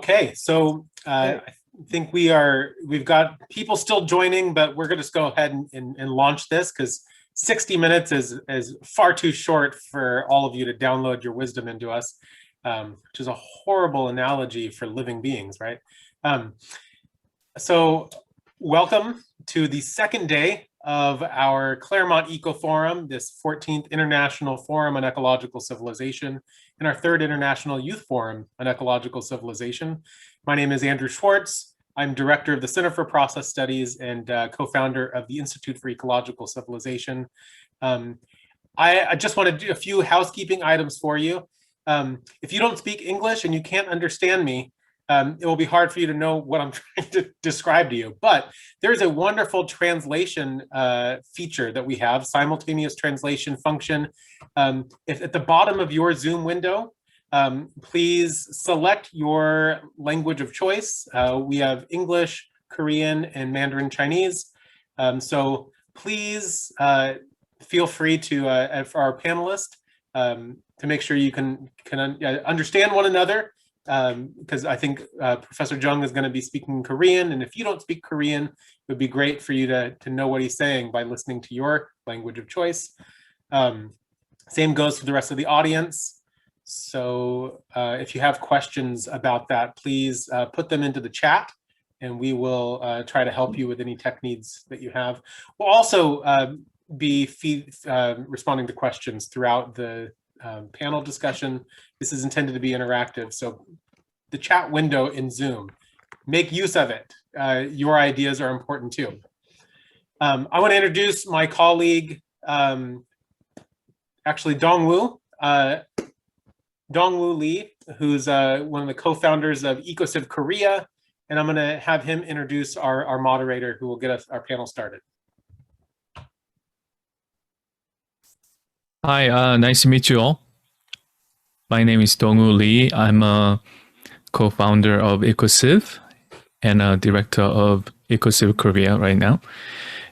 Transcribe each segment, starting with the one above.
Okay, so I think we've got people still joining, but we're going to just go ahead and launch this because 60 minutes is far too short for all of you to download your wisdom into us, which is a horrible analogy for living beings, right? So welcome to the second day of our Claremont Eco Forum, this 14th International Forum on Ecological Civilization, and our third International Youth Forum on Ecological Civilization. My name is Andrew Schwartz. I'm director of the Center for Process Studies and co-founder of the Institute for Ecological Civilization. I just want to do a few housekeeping items for you. If you don't speak English and you can't understand me, it will be hard for you to know what I'm trying to describe to you, but there's a wonderful translation feature that we have, simultaneous translation function. If at the bottom of your Zoom window, please select your language of choice. We have English, Korean, and Mandarin Chinese. So please feel free to, for our panelists, to make sure you can understand one another. Because I think Professor Jung is going to be speaking Korean, and if you don't speak Korean, it would be great for you to know what he's saying by listening to your language of choice. Same goes for the rest of the audience. So if you have questions about that, please put them into the chat, and we will try to help you with any tech needs that you have. We'll also be responding to questions throughout the panel discussion. This is intended to be interactive, so the chat window in Zoom, make use of it. Your ideas are important too. I want to introduce my colleague, actually Dongwoo Lee, who's one of the co-founders of EcoCiv Korea, and I'm going to have him introduce our moderator who will get us our panel started. Hi, nice to meet you all. My name is Dongwoo Lee. I'm a co-founder of EcoCiv and a director of EcoCiv Korea right now.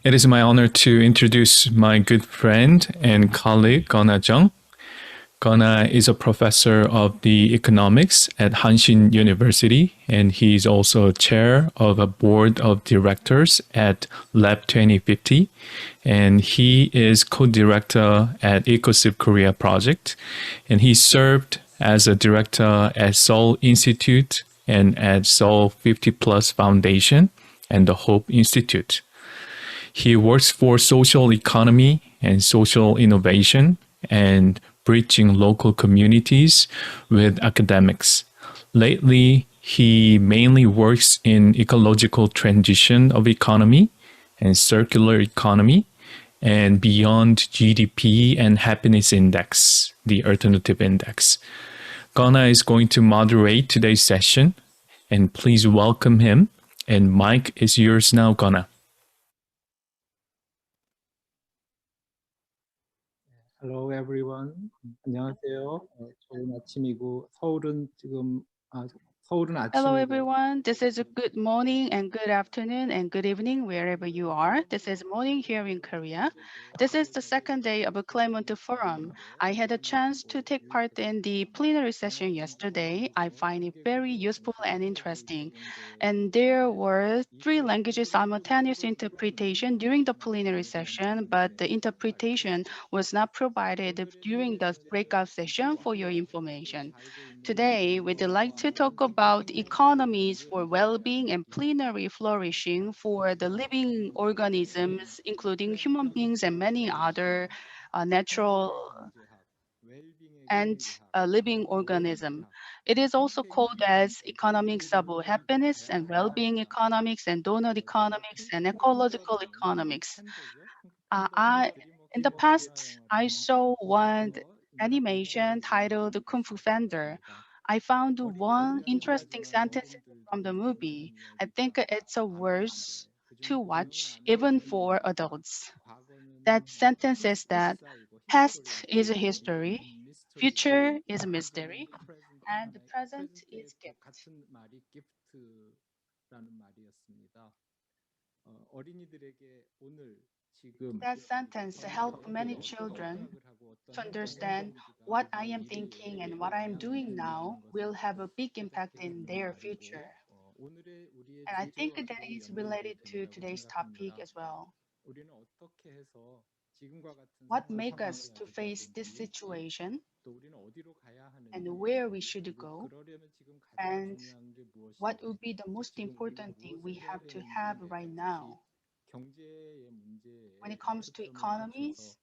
It is my honor to introduce my good friend and colleague, Gunna Jung. Gunna is a professor of the economics at Hanshin University, and he's also chair of a board of directors at Lab 2050, and he is co-director at EcoCiv Korea project, and he served as a director at Seoul Institute and at Seoul 50 Plus Foundation and the Hope Institute. He works for social economy and social innovation and bridging local communities with academics. Lately, he mainly works in ecological transition of economy and circular economy and beyond GDP and happiness index, the alternative index. Gunna is going to moderate today's session, and please welcome him. And mic is yours now, Gunna. Hello everyone. 안녕하세요. 좋은 아침이고 서울은 지금 서울은 아침. Hello everyone. This is a good morning and good afternoon and good evening wherever you are. This is morning here in Korea. This is the second day of a Claremont Forum. I had a chance to take part in the plenary session yesterday. I find it very useful and interesting. And there were 3 languages simultaneous interpretation during the plenary session, but the interpretation was not provided during the breakout session for your information. Today, we'd like to talk about economies for well-being and plenary flourishing for the living organisms, including human beings and many other natural and living organism. It is also called as economics of happiness and well-being economics and donor economics and ecological economics. In the past, I saw one animation titled Kung Fu Fender. I found one interesting sentence from the movie. I think it's a worth to watch even for adults. That sentence is that past is a history, future is a mystery, and the present is gift. 어린이들에게 오늘 That sentence helped many children to understand what I am thinking and what I am doing now will have a big impact in their future. And I think that is related to today's topic as well. What makes us to face this situation and where we should go, and what would be the most important thing we have to have right now. When it comes to economies,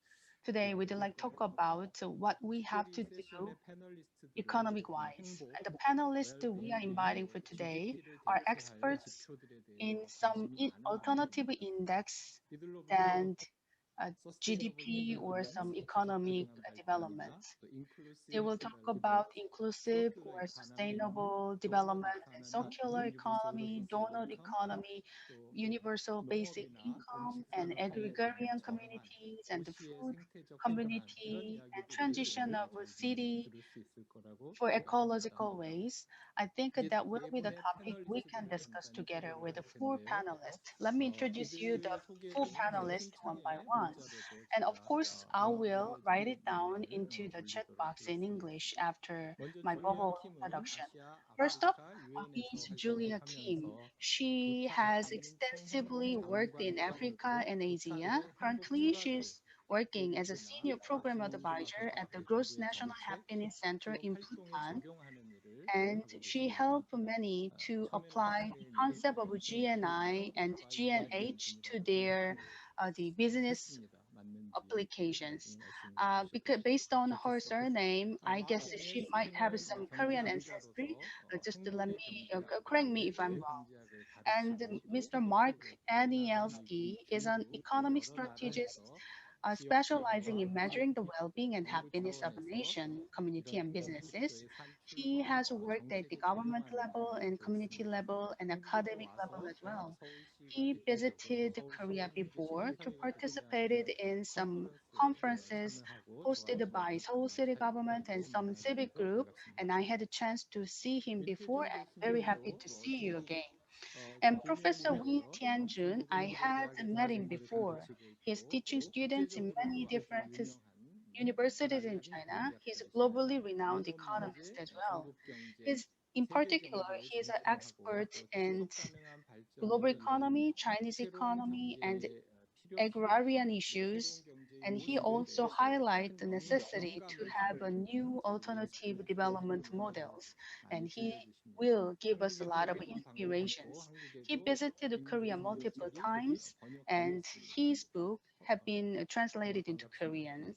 today we'd like to talk about what we have to do economic-wise. And the panelists we are inviting for today are experts in some alternative index than GDP or some economic development. They will talk about inclusive or sustainable development and circular economy, donut economy, universal basic income, and agrarian communities, and the food community, and transition of a city for ecological ways. I think that will be the topic we can discuss together with the four panelists. Let me introduce you the four panelists one by one. And of course, I will write it down into the chat box in English after my verbal introduction. First up is Julia Kim. She has extensively worked in Africa and Asia. Currently, she's working as a senior program advisor at the Gross National Happiness Center in Bhutan, and she helped many to apply the concept of GNI and GNH to their the business applications. Because based on her surname, I guess she might have some Korean ancestry. Just to let me correct me if I'm wrong. And Mr. Mark Anielski is an economic strategist specializing in measuring the well-being and happiness of a nation, community, and businesses. He has worked at the government level and community level and academic level as well. He visited Korea before to participate in some conferences hosted by Seoul City government and some civic group, and I had a chance to see him before, and very happy to see you again. And Professor Wee Tianjun, I had met him before. He's teaching students in many different universities in China. He's a globally renowned economist as well. In particular, he is an expert in global economy, Chinese economy, and agrarian issues, and he also highlights the necessity to have a new alternative development models, and he will give us a lot of inspirations. He visited Korea multiple times, and his book have been translated into Koreans.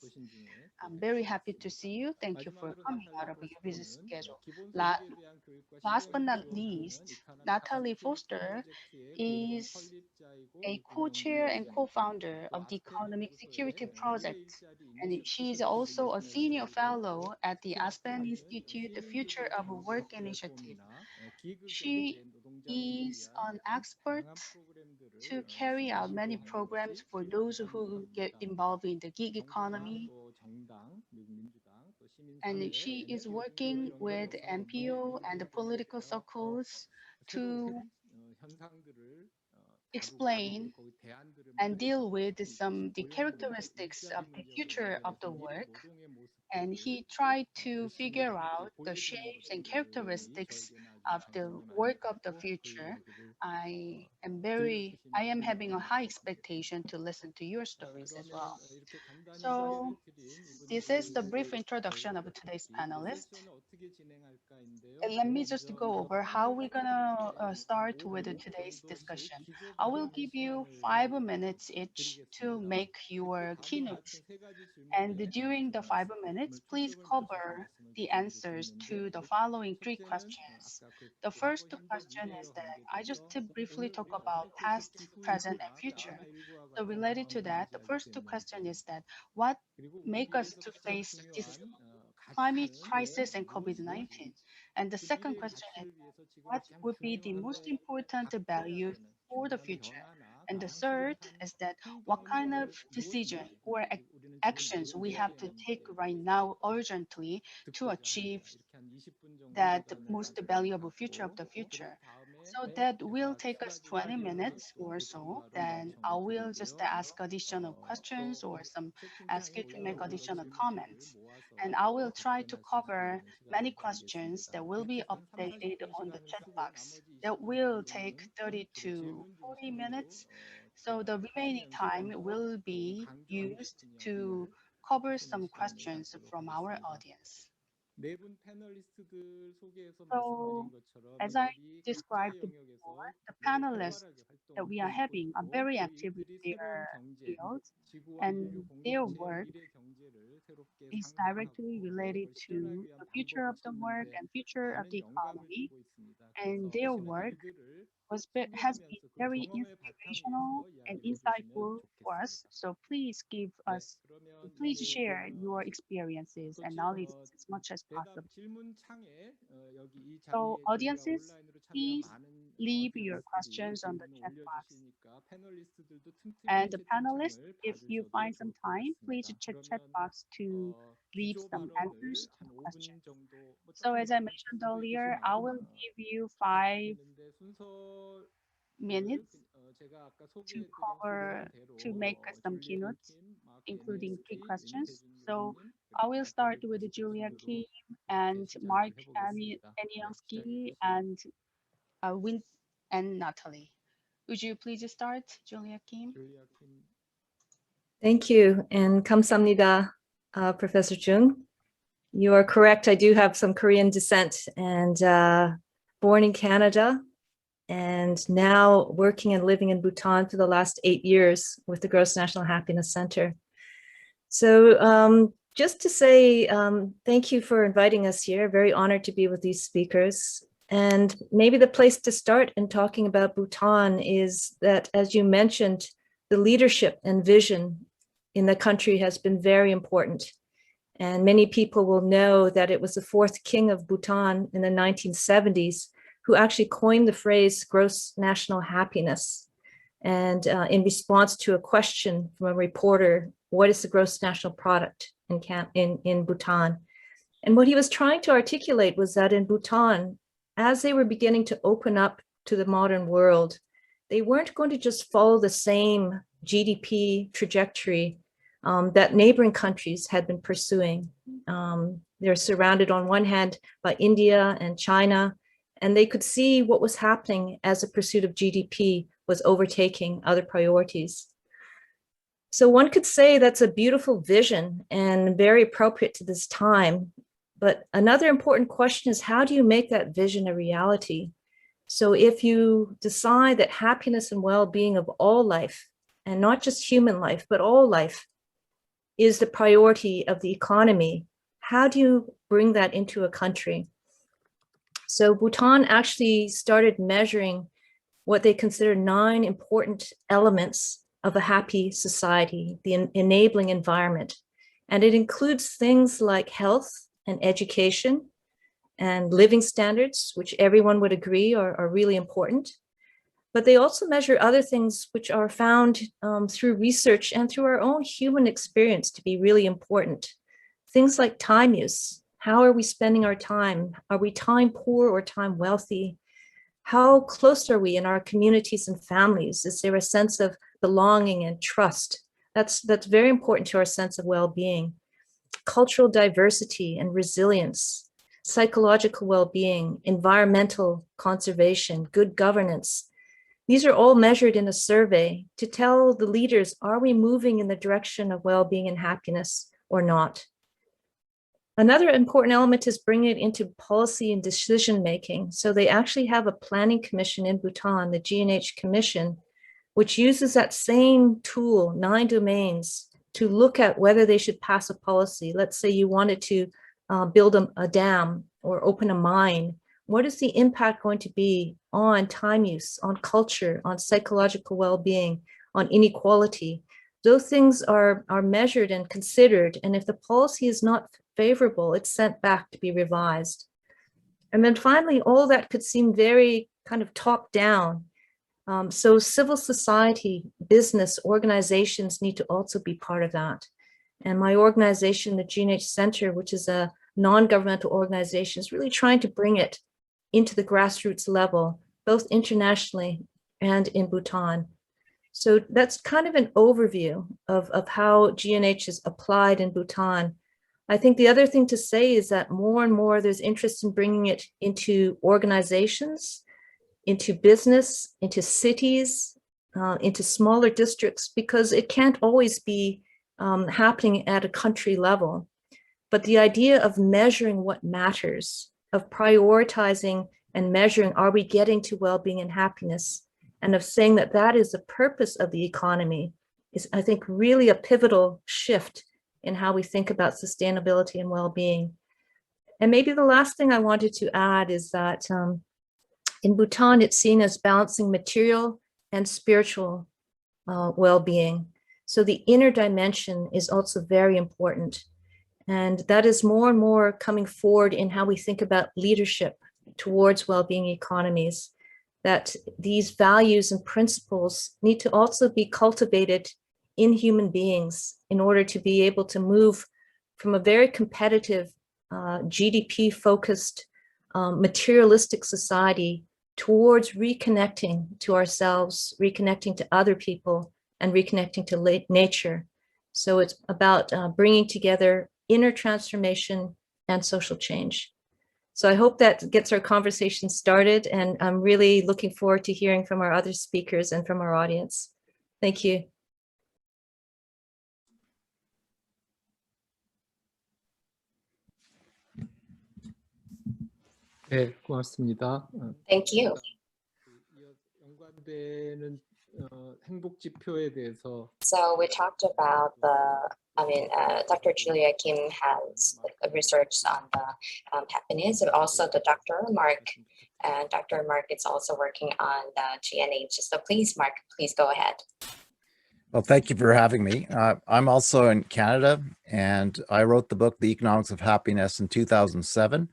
I'm very happy to see you. Thank you for coming out of your busy schedule. Last but not least, Natalie Foster is a co-chair and co-founder of the Economic Security Project, and she is also a senior fellow at the Aspen Institute, the Future of Work Initiative. She is an expert to carry out many programs for those who get involved in the gig economy, and she is working with NPO and the political circles to explain and deal with some the characteristics of the future of the work. And he tried to figure out the shapes and characteristics of the work of the future. I am having a high expectation to listen to your stories as well. So this is the brief introduction of today's panelist. And let me just go over how we're gonna start with today's discussion. I will give you 5 minutes each to make your keynote. And during the 5 minutes, please cover the answers to the following three questions. The first question is that I just to briefly talk about past, present, and future. So related to that, the first question is that what make us to face this climate crisis and COVID-19? And the second question is what would be the most important values for the future? And the third is that what kind of decision or actions we have to take right now urgently to achieve that most valuable future of the future. So that will take us 20 minutes or so. Then I will just ask additional questions or ask you to make additional comments. And I will try to cover many questions that will be updated on the chat box. That will take 30 to 40 minutes. So the remaining time will be used to cover some questions from our audience. So, as I described before, the panelists that we are having are very active in their fields, and their work is directly related to the future of the work and future of the economy. And their work has been very inspirational and insightful for us. So please share your experiences and knowledge as much as possible. So audiences, please leave your questions on the chat box. And the panelists, if you find some time, please check chat box to leave some answers to the questions. So as I mentioned earlier, I will give you 5 minutes to make some keynotes, including 3 questions. So I will start with Julia Kim and Mark Anielski and and Natalie. Would you please start, Julia Kim? Thank you, and 감사합니다, Professor Jung. You are correct. I do have some Korean descent, and born in Canada, and now working and living in Bhutan for the last 8 years with the Gross National Happiness Center. So just to say thank you for inviting us here. Very honored to be with these speakers. And maybe the place to start in talking about Bhutan is that, as you mentioned, the leadership and vision in the country has been very important. And many people will know that it was the 4th king of Bhutan in the 1970s who actually coined the phrase gross national happiness. And in response to a question from a reporter, what is the gross national product in Bhutan? And what he was trying to articulate was that in Bhutan, as they were beginning to open up to the modern world, they weren't going to just follow the same GDP trajectory that neighboring countries had been pursuing. They're surrounded on one hand by India and China, and they could see what was happening as the pursuit of GDP was overtaking other priorities. So one could say that's a beautiful vision and very appropriate to this time. But another important question is, how do you make that vision a reality? So if you decide that happiness and well-being of all life, and not just human life, but all life, is the priority of the economy, how do you bring that into a country? So Bhutan actually started measuring what they consider 9 important elements of a happy society, the enabling environment. And it includes things like health and education and living standards, which everyone would agree are really important. But they also measure other things which are found through research and through our own human experience to be really important. Things like time use. How are we spending our time? Are we time poor or time wealthy? How close are we in our communities and families? Is there a sense of belonging and trust? That's very important to our sense of well-being. Cultural diversity and resilience, psychological well-being, environmental conservation, good governance. These are all measured in a survey to tell the leaders, are we moving in the direction of well-being and happiness or not? Another important element is bringing it into policy and decision-making. So they actually have a planning commission in Bhutan, the G&H Commission, which uses that same tool, 9 domains, to look at whether they should pass a policy. Let's say you wanted to build a dam or open a mine. What is the impact going to be on time use, on culture, on psychological well-being, on inequality? Those things are measured and considered. And if the policy is not favorable, it's sent back to be revised. And then finally, all that could seem very kind of top down. So civil society, business, organizations need to also be part of that. And my organization, the G&H Center, which is a non-governmental organization, is really trying to bring it into the grassroots level both internationally and in Bhutan. So that's kind of an overview of how GNH is applied in Bhutan. I think the other thing to say is that more and more there's interest in bringing it into organizations, into business, into cities, into smaller districts, because it can't always be happening at a country level. But the idea of measuring what matters, of prioritizing and measuring, are we getting to well-being and happiness, and of saying that that is the purpose of the economy, is, I think, really a pivotal shift in how we think about sustainability and well-being. And maybe the last thing I wanted to add is that in Bhutan, it's seen as balancing material and spiritual well-being. So the inner dimension is also very important. And that is more and more coming forward in how we think about leadership towards well-being economies, that these values and principles need to also be cultivated in human beings in order to be able to move from a very competitive, GDP-focused, materialistic society towards reconnecting to ourselves, reconnecting to other people, and reconnecting to nature. So it's about bringing together inner transformation and social change. So I hope that gets our conversation started, and I'm really looking forward to hearing from our other speakers and from our audience. Thank you. 네, 고맙습니다. Thank you. 연관되는 행복 지표에 대해서 So we talked about Dr. Julia Kim has research on the happiness, and also the Dr. Mark. And Dr. Mark is also working on the GNH. So please, Mark, please go ahead. Well, thank you for having me. I'm also in Canada, and I wrote the book, The Economics of Happiness, in 2007,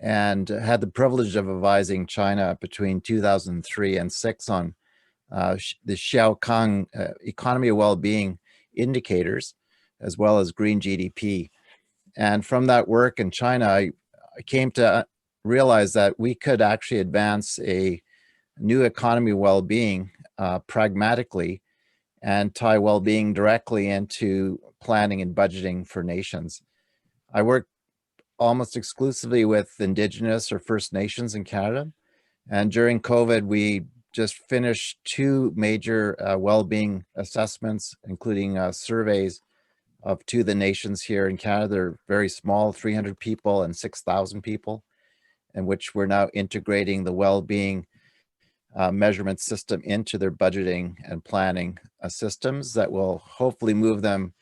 and had the privilege of advising China between 2003 and 2006 on the Xiaokang economy of well-being indicators, as well as green GDP. And from that work in China, I came to realize that we could actually advance a new economy of well-being pragmatically and tie well-being directly into planning and budgeting for nations. I work almost exclusively with Indigenous or First Nations in Canada. And during COVID, we just finished 2 major well-being assessments, including surveys of 2 of the nations here in Canada. They're very small, 300 people and 6,000 people, in which we're now integrating the well-being measurement system into their budgeting and planning systems that will hopefully move them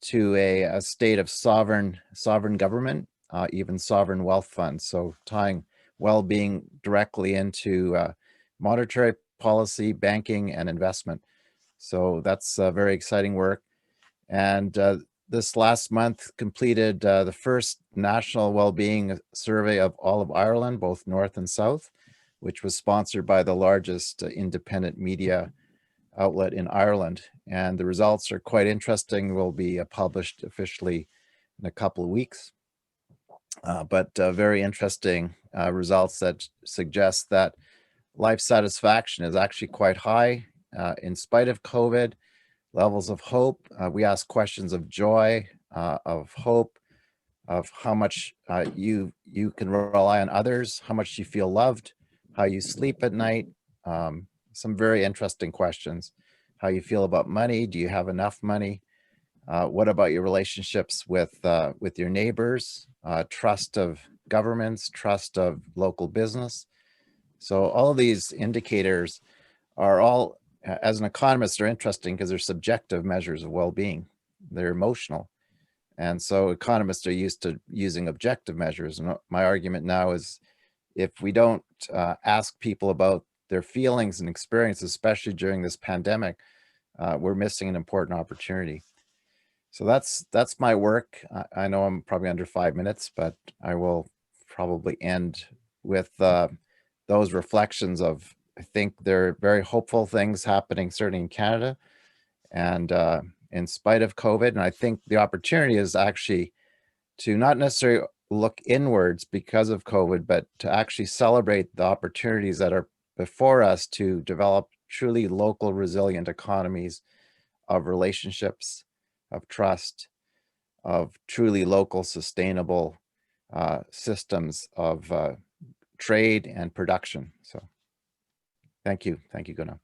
to a state of sovereign government, even sovereign wealth funds. So tying well-being directly into monetary policy, banking, and investment. So that's very exciting work. And this last month completed the first national well-being survey of all of Ireland, both North and South, which was sponsored by the largest independent media outlet in Ireland. And the results are quite interesting, will be published officially in a couple of weeks. But very interesting results that suggest that life satisfaction is actually quite high in spite of COVID. Levels of hope, we ask questions of joy, of hope, of how much you can rely on others, how much you feel loved, how you sleep at night. Some very interesting questions. How you feel about money, do you have enough money? What about your relationships with your neighbors, trust of governments, trust of local business? So all of these indicators are all, as an economist, are interesting because they're subjective measures of well-being. They're emotional. And so economists are used to using objective measures. And my argument now is if we don't ask people about their feelings and experiences, especially during this pandemic, we're missing an important opportunity. So that's my work. I know I'm probably under 5 minutes, but I will probably end with those reflections of, I think there are very hopeful things happening, certainly in Canada, and in spite of COVID. And I think the opportunity is actually to not necessarily look inwards because of COVID, but to actually celebrate the opportunities that are before us to develop truly local resilient economies of relationships, of trust, of truly local sustainable systems of trade and production. So thank you, Gunna.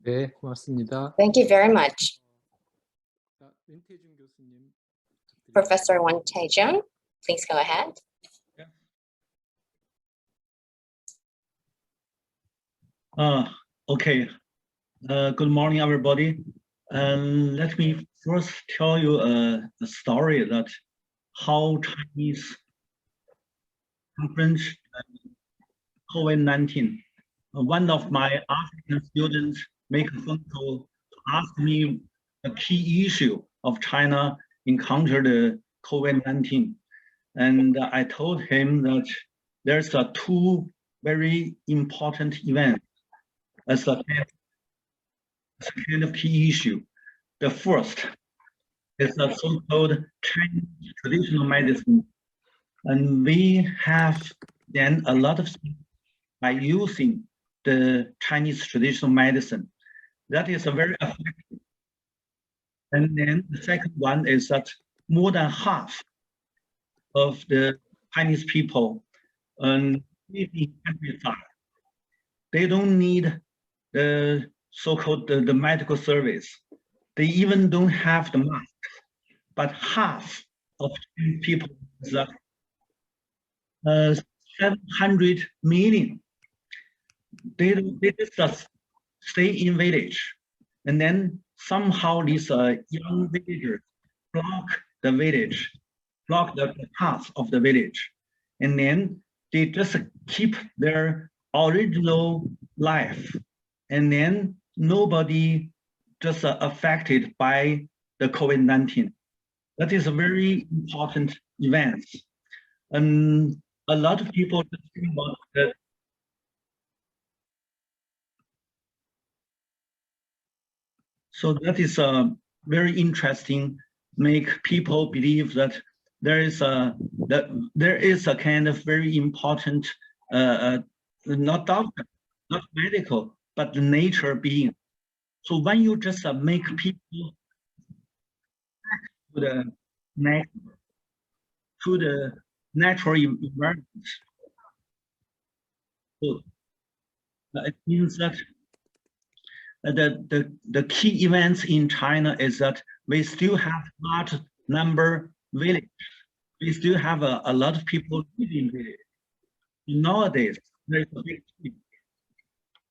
네, 고맙습니다. Thank you very much. 자, 윤태준 교수님. Professor Tiejun, please go ahead. Okay. Good morning, everybody. Let me first tell you a story that how Chinese confront COVID-19. One of my African students make a phone call to ask me a key issue of China encountered COVID-19. And I told him that there's two very important events as a kind of key issue. The first is the so-called Chinese traditional medicine. And we have done a lot of things by using the Chinese traditional medicine. That is a very effective. And then the second one is that more than half of the Chinese people live in countryside. They don't need the so-called the medical service. They even don't have the mask. But half of Chinese people is 700 million. They just stay in village, and then somehow these young villagers block the village, block the path of the village, and then they just keep their original life, and then nobody just affected by the COVID-19. That is a very important event, and a lot of people just think about that. So that is very interesting. Make people believe that there is a kind of very important, not doctor, not medical, but the nature being. So when you just make people back to the nature, to the natural environment, so it means that the key events in China is that we still have large number village. We still have a lot of people living village. Nowadays, there's a big change.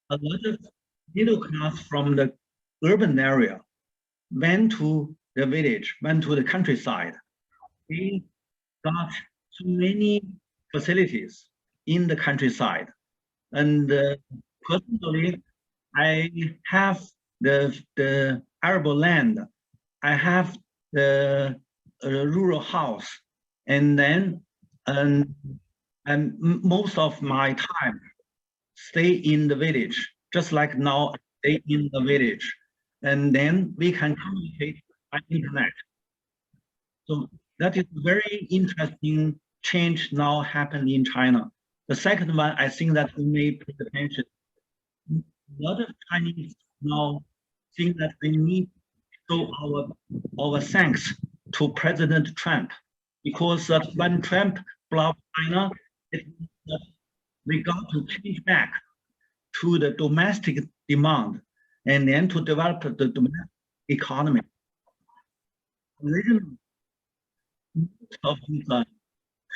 A lot of middle class from the urban area went to the village, went to the countryside. They got so many facilities in the countryside. And personally, I have the arable land. I have the rural house, and then and most of my time stay in the village, just like now I stay in the village, and then we can communicate by internet. So that is very interesting change now happened in China. The second one, I think that we may pay attention. A lot of Chinese now think that we need to show our thanks to President Trump, because that when Trump blocked China, it means that we got to change back to the domestic demand and then to develop the domestic economy. Originally, most of these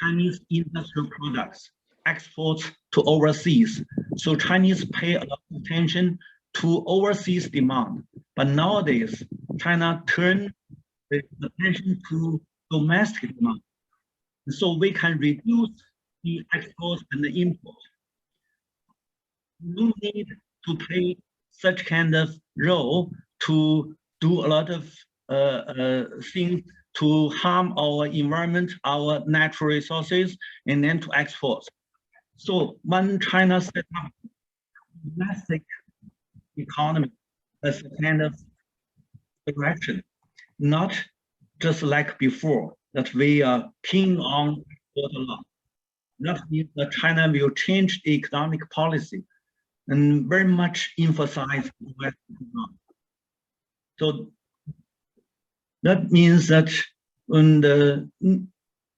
Chinese industrial products exports to overseas. So Chinese pay a lot of attention to overseas demand. But nowadays, China turn the attention to domestic demand. So we can reduce the export and the import. No need to play such kind of role to do a lot of things to harm our environment, our natural resources, and then to export. So when China set up domestic economy as a kind of direction, not just like before that we are keen on export a lot. that means that China will change the economic policy and very much emphasize the Western economy. So that means that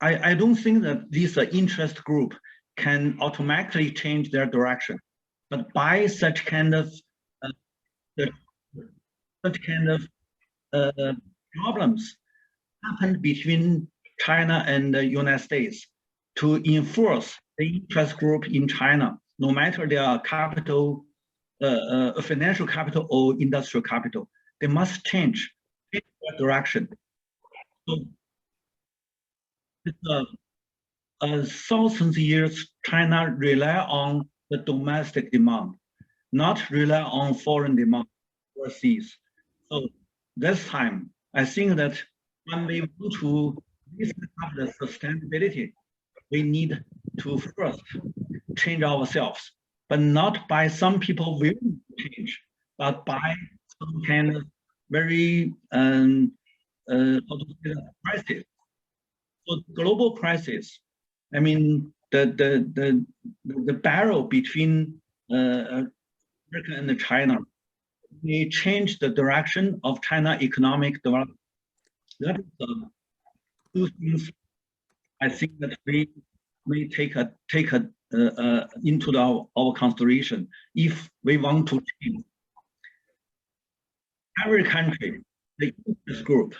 I don't think that this interest group can automatically change their direction, but by such kind of problems happened between China and the United States to enforce the interest group in China, no matter their capital, financial capital or industrial capital, they must change their direction. So it's thousands of years, China rely on the domestic demand, not rely on foreign demand overseas. So this time, I think that when we want to have the sustainability, we need to first change ourselves, but not by some people willing to change, but by some kind of very crisis. So global crisis, I mean, the barrel between America and China may change the direction of China economic development. That is two things I think that we may take into our consideration if we want to change. Every country, the interest group,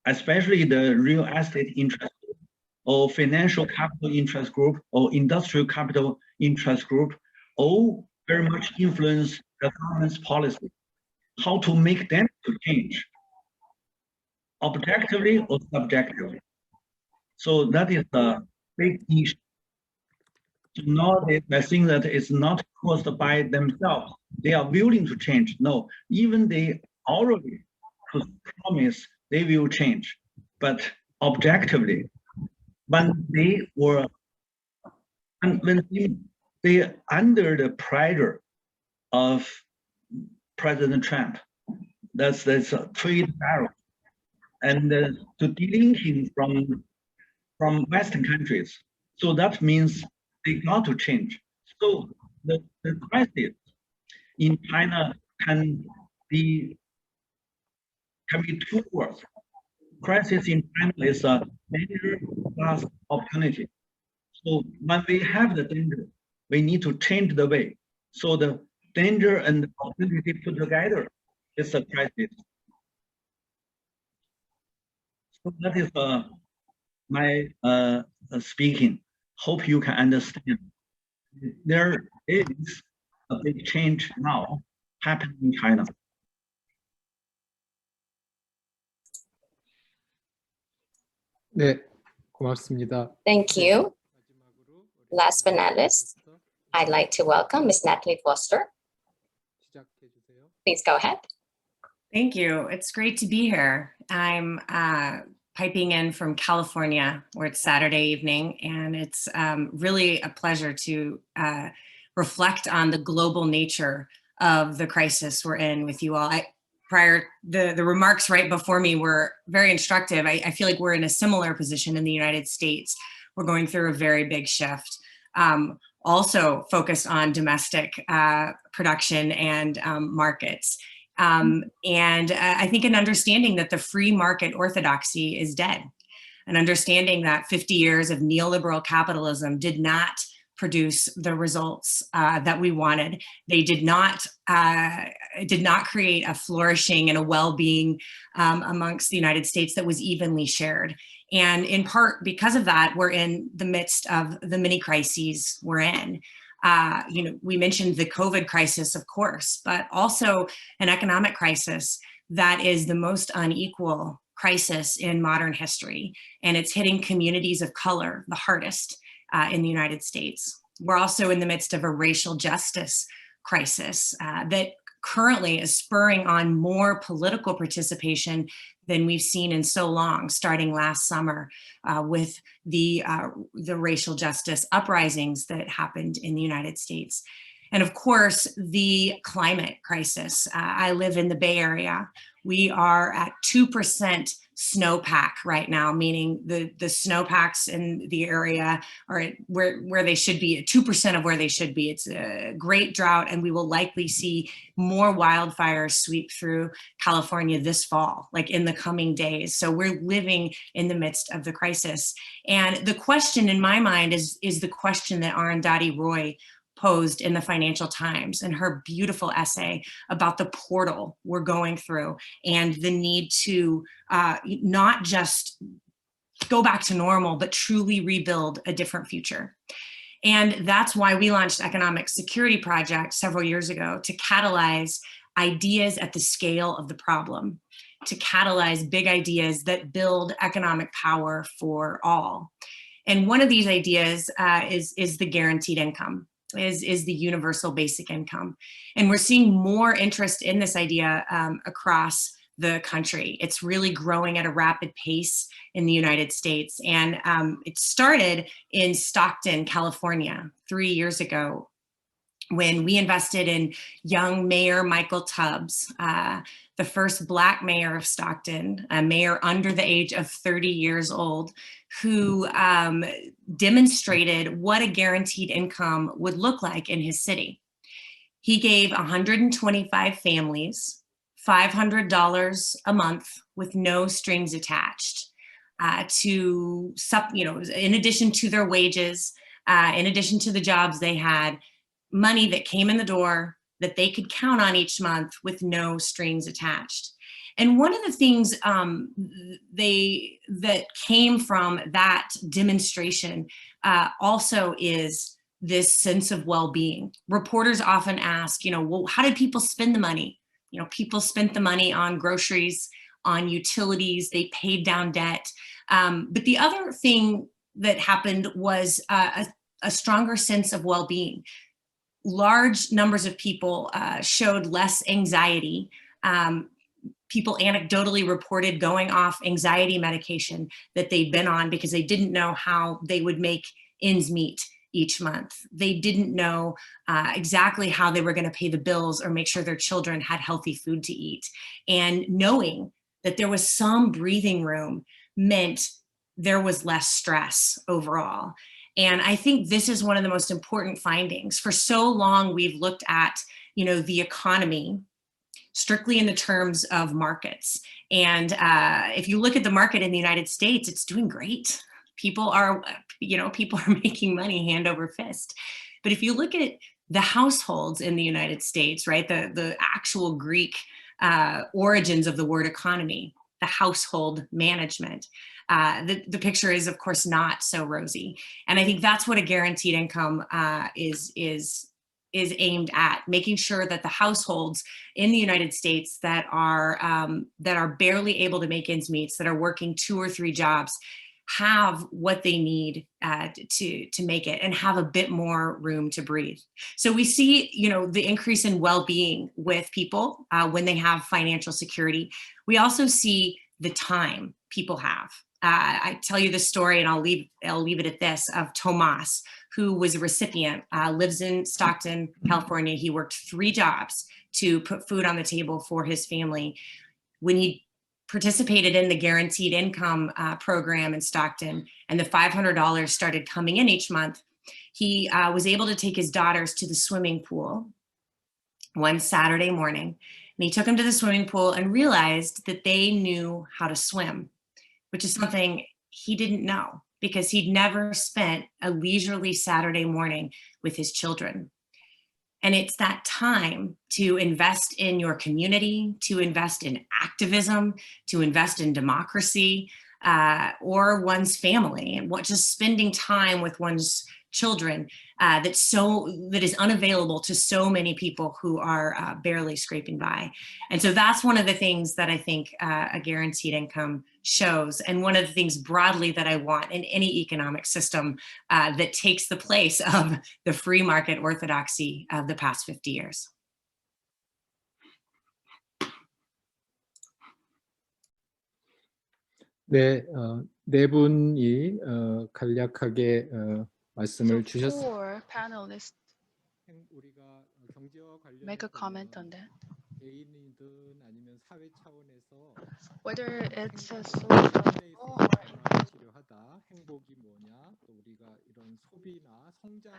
especially the real estate interest group, or financial capital interest group, or industrial capital interest group, all very much influence the government's policy. How to make them to change, objectively or subjectively. So that is a big issue. So nowadays, I think that it's not caused by themselves. They are willing to change. No, even they already promise they will change, but objectively, when they were, and when they under the pressure of President Trump, that's a trade barrier, and to delinking from Western countries. So that means they got to change. So the crisis in China can be two words. Crisis in China is a danger plus opportunity. So when we have the danger, we need to change the way. So the danger and the opportunity put together is a crisis. So that is my speaking. Hope you can understand. There is a big change now happening in China. 네, 고맙습니다. Thank you. Last but not least, I'd like to welcome Ms. Natalie Foster. 시작해 주세요. Please go ahead. Thank you. It's great to be here. I'm piping in from California, where it's Saturday evening, and it's really a pleasure to reflect on the global nature of the crisis we're in with you all. The remarks right before me were very instructive. I feel like we're in a similar position in the United States. We're going through a very big shift. Also focused on domestic production and markets. And I think an understanding that the free market orthodoxy is dead. An understanding that 50 years of neoliberal capitalism did not produce the results that we wanted. They did not create a flourishing and a well-being amongst the United States that was evenly shared. And in part because of that, we're in the midst of the many crises we're in. We mentioned the COVID crisis, of course, but also an economic crisis that is the most unequal crisis in modern history. And it's hitting communities of color the hardest in the United States. We're also in the midst of a racial justice crisis that currently is spurring on more political participation than we've seen in so long, starting last summer with the racial justice uprisings that happened in the United States. And of course, the climate crisis. I live in the Bay Area, We are at 2% snowpack right now, meaning the snowpacks in the area are at where they should be, at 2% of where they should be. It's a great drought, and we will likely see more wildfires sweep through California this fall, like in the coming days. So we're living in the midst of the crisis. And the question in my mind is the question that Arundhati Roy posed in the Financial Times in her beautiful essay about the portal we're going through and the need to not just go back to normal, but truly rebuild a different future. And that's why we launched Economic Security Project several years ago, to catalyze ideas at the scale of the problem, to catalyze big ideas that build economic power for all. And one of these ideas is the guaranteed income. Is the universal basic income. And we're seeing more interest in this idea across the country. It's really growing at a rapid pace in the United States. And it started in Stockton, California, 3 years ago, when we invested in young Mayor Michael Tubbs, the first Black mayor of Stockton, a mayor under the age of 30 years old, who demonstrated what a guaranteed income would look like in his city. He gave 125 families $500 a month with no strings attached, in addition to their wages, in addition to the jobs they had, money that came in the door that they could count on each month with no strings attached. And one of the things that came from that demonstration also is this sense of well-being. Reporters often ask, well, how did people spend the money? People spent the money on groceries, on utilities, they paid down debt. But the other thing that happened was a stronger sense of well-being. Large numbers of people showed less anxiety. People anecdotally reported going off anxiety medication that they'd been on because they didn't know how they would make ends meet each month. They didn't know exactly how they were going to pay the bills or make sure their children had healthy food to eat. And knowing that there was some breathing room meant there was less stress overall. And I think this is one of the most important findings. For so long, we've looked at, the economy strictly in the terms of markets. And if you look at the market in the United States, it's doing great. People are making money hand over fist. But if you look at the households in the United States, right, the actual Greek origins of the word economy, the household management, the picture is, of course, not so rosy. And I think that's what a guaranteed income is aimed at, making sure that the households in the United States that are barely able to make ends meet, that are working 2 or 3 jobs, have what they need to make it and have a bit more room to breathe. So we see, the increase in well-being with people when they have financial security. We also see the time people have. I tell you the story, and I'll leave it at this, of Tomas, who was a recipient, lives in Stockton, California. He worked 3 jobs to put food on the table for his family. When he participated in the guaranteed income program in Stockton, and the $500 started coming in each month, he was able to take his daughters to the swimming pool one Saturday morning. And he took them to the swimming pool and realized that they knew how to swim, which is something he didn't know because he'd never spent a leisurely Saturday morning with his children. And it's that time to invest in your community, to invest in activism, to invest in democracy, or one's family, and just spending time with one's children that is unavailable to so many people who are barely scraping by. And so that's one of the things that I think a guaranteed income shows, and one of the things broadly that I want in any economic system that takes the place of the free market orthodoxy of the past 50 years. 네, 네 분이 간략하게 말씀을 주셨습니다. 4 panelists 우리가 경제와 관련해서 make a comment on that. 개인이든 아니면 사회 차원에서 Whether it's a social level or 필요하다. 행복이 뭐냐? 또 우리가 이런 소비나 성장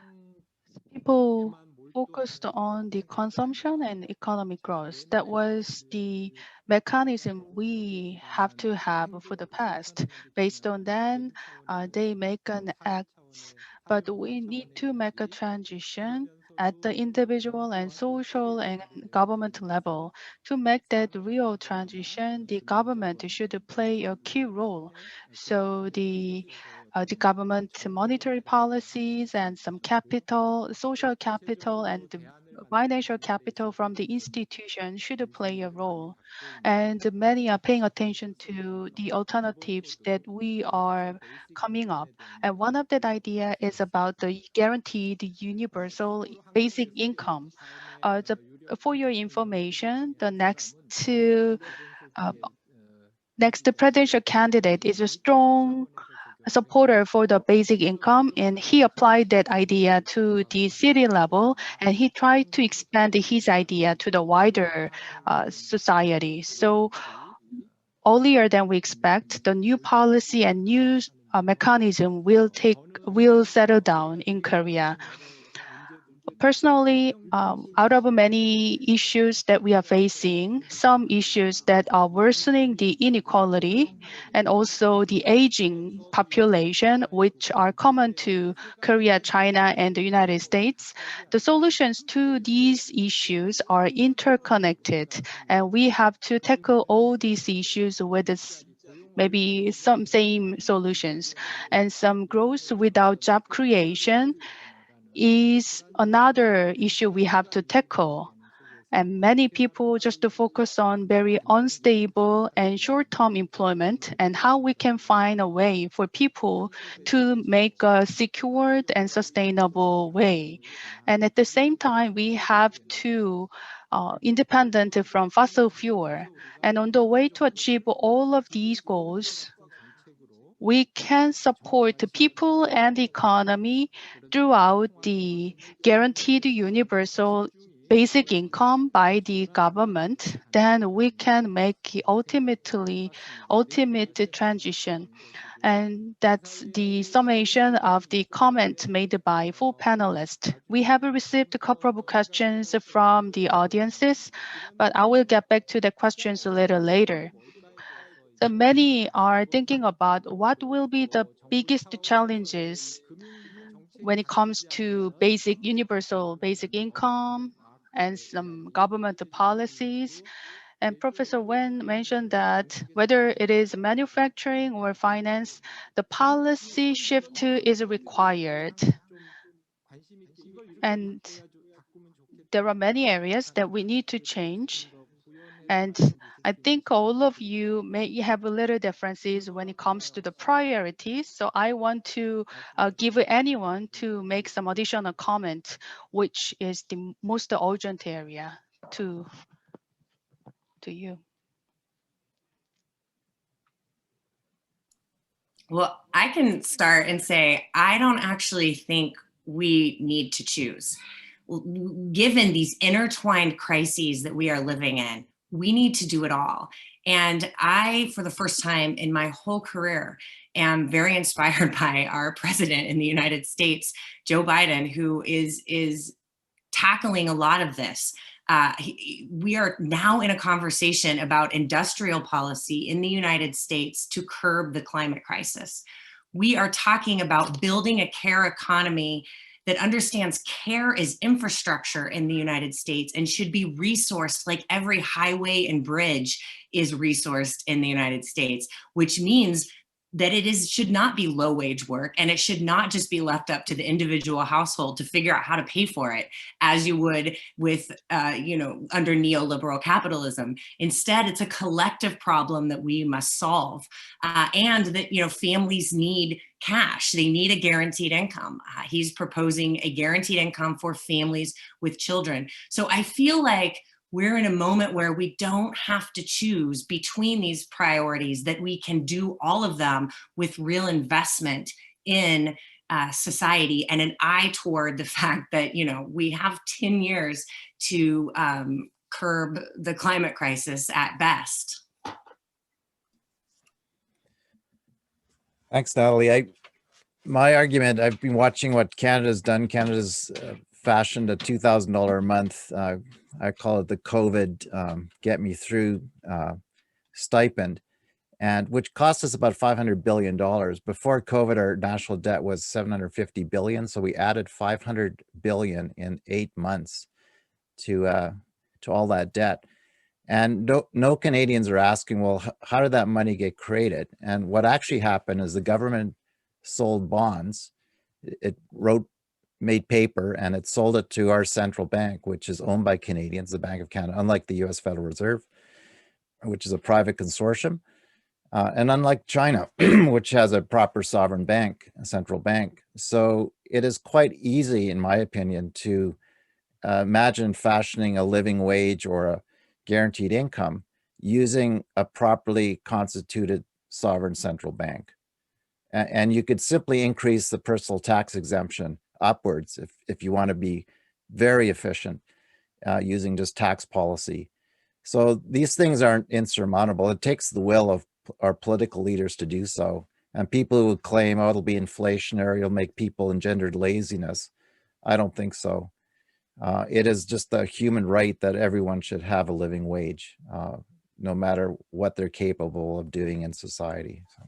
people focused on the consumption and economic growth. That was the mechanism we have to have for the past. Based on that, they make an act, but we need to make a transition at the individual and social and government level. To make that real transition, the government should play a key role. So the government monetary policies and some capital, social capital and the financial capital from the institution should play a role. And many are paying attention to the alternatives that we are coming up. And one of that idea is about the guaranteed universal basic income. For your information, the uh, next presidential candidate is a strong supporter for the basic income, and he applied that idea to the city level, and he tried to expand his idea to the wider society. So earlier than we expect, the new policy and new mechanism will settle down in Korea. Personally, out of many issues that we are facing, some issues that are worsening the inequality and also the aging population, which are common to Korea, China, and the United States, the solutions to these issues are interconnected, and we have to tackle all these issues with this maybe some same solutions. And some growth without job creation is another issue we have to tackle. And many people just to focus on very unstable and short-term employment and how we can find a way for people to make a secured and sustainable way. And at the same time, we have to independent from fossil fuel. And on the way to achieve all of these goals, we can support the people and the economy throughout the guaranteed universal basic income by the government, then we can make ultimate transition. And that's the summation of the comment made by 4 panelists. We have received a couple of questions from the audiences, but I will get back to the questions a little later. So many are thinking about what will be the biggest challenges when it comes to universal basic income and some government policies. And Professor Wen mentioned that whether it is manufacturing or finance, the policy shift is required. And there are many areas that we need to change. And I think all of you may have a little differences when it comes to the priorities. So I want to give anyone to make some additional comment, which is the most urgent area to you. Well, I can start and say, I don't actually think we need to choose. Given these intertwined crises that we are living in, we need to do it all. And I, for the first time in my whole career, am very inspired by our president in the United States, Joe Biden, who is tackling a lot of this. We are now in a conversation about industrial policy in the United States to curb the climate crisis. We are talking about building a care economy that understands care is infrastructure in the United States and should be resourced like every highway and bridge is resourced in the United States, which means that should not be low wage work, and it should not just be left up to the individual household to figure out how to pay for it as you would with, under neoliberal capitalism. Instead, it's a collective problem that we must solve, and that, families need cash. They need a guaranteed income. He's proposing a guaranteed income for families with children. So I feel like we're in a moment where we don't have to choose between these priorities, that we can do all of them with real investment in society and an eye toward the fact that, we have 10 years to curb the climate crisis at best. Thanks, Natalie. My argument, I've been watching what Canada's done. Canada's fashioned a $2,000 a month, I call it the COVID get me through stipend, and which cost us about $500 billion. Before COVID, our national debt was $750 billion. So we added $500 billion in 8 months to all that debt. And no Canadians are asking, well, how did that money get created? And what actually happened is the government sold bonds. It made paper and it sold it to our central bank, which is owned by Canadians, the Bank of Canada, unlike the US Federal Reserve, which is a private consortium. And unlike China, which has a proper sovereign bank, a central bank. So it is quite easy, in my opinion, to imagine fashioning a living wage or a guaranteed income using a properly constituted sovereign central bank. And you could simply increase the personal tax exemption upwards if you want to be very efficient using just tax policy. So these things aren't insurmountable. It takes the will of our political leaders to do so. And people who would claim, oh, it'll be inflationary, it'll make people engendered laziness. I don't think so. It is just a human right that everyone should have a living wage, no matter what they're capable of doing in society. So.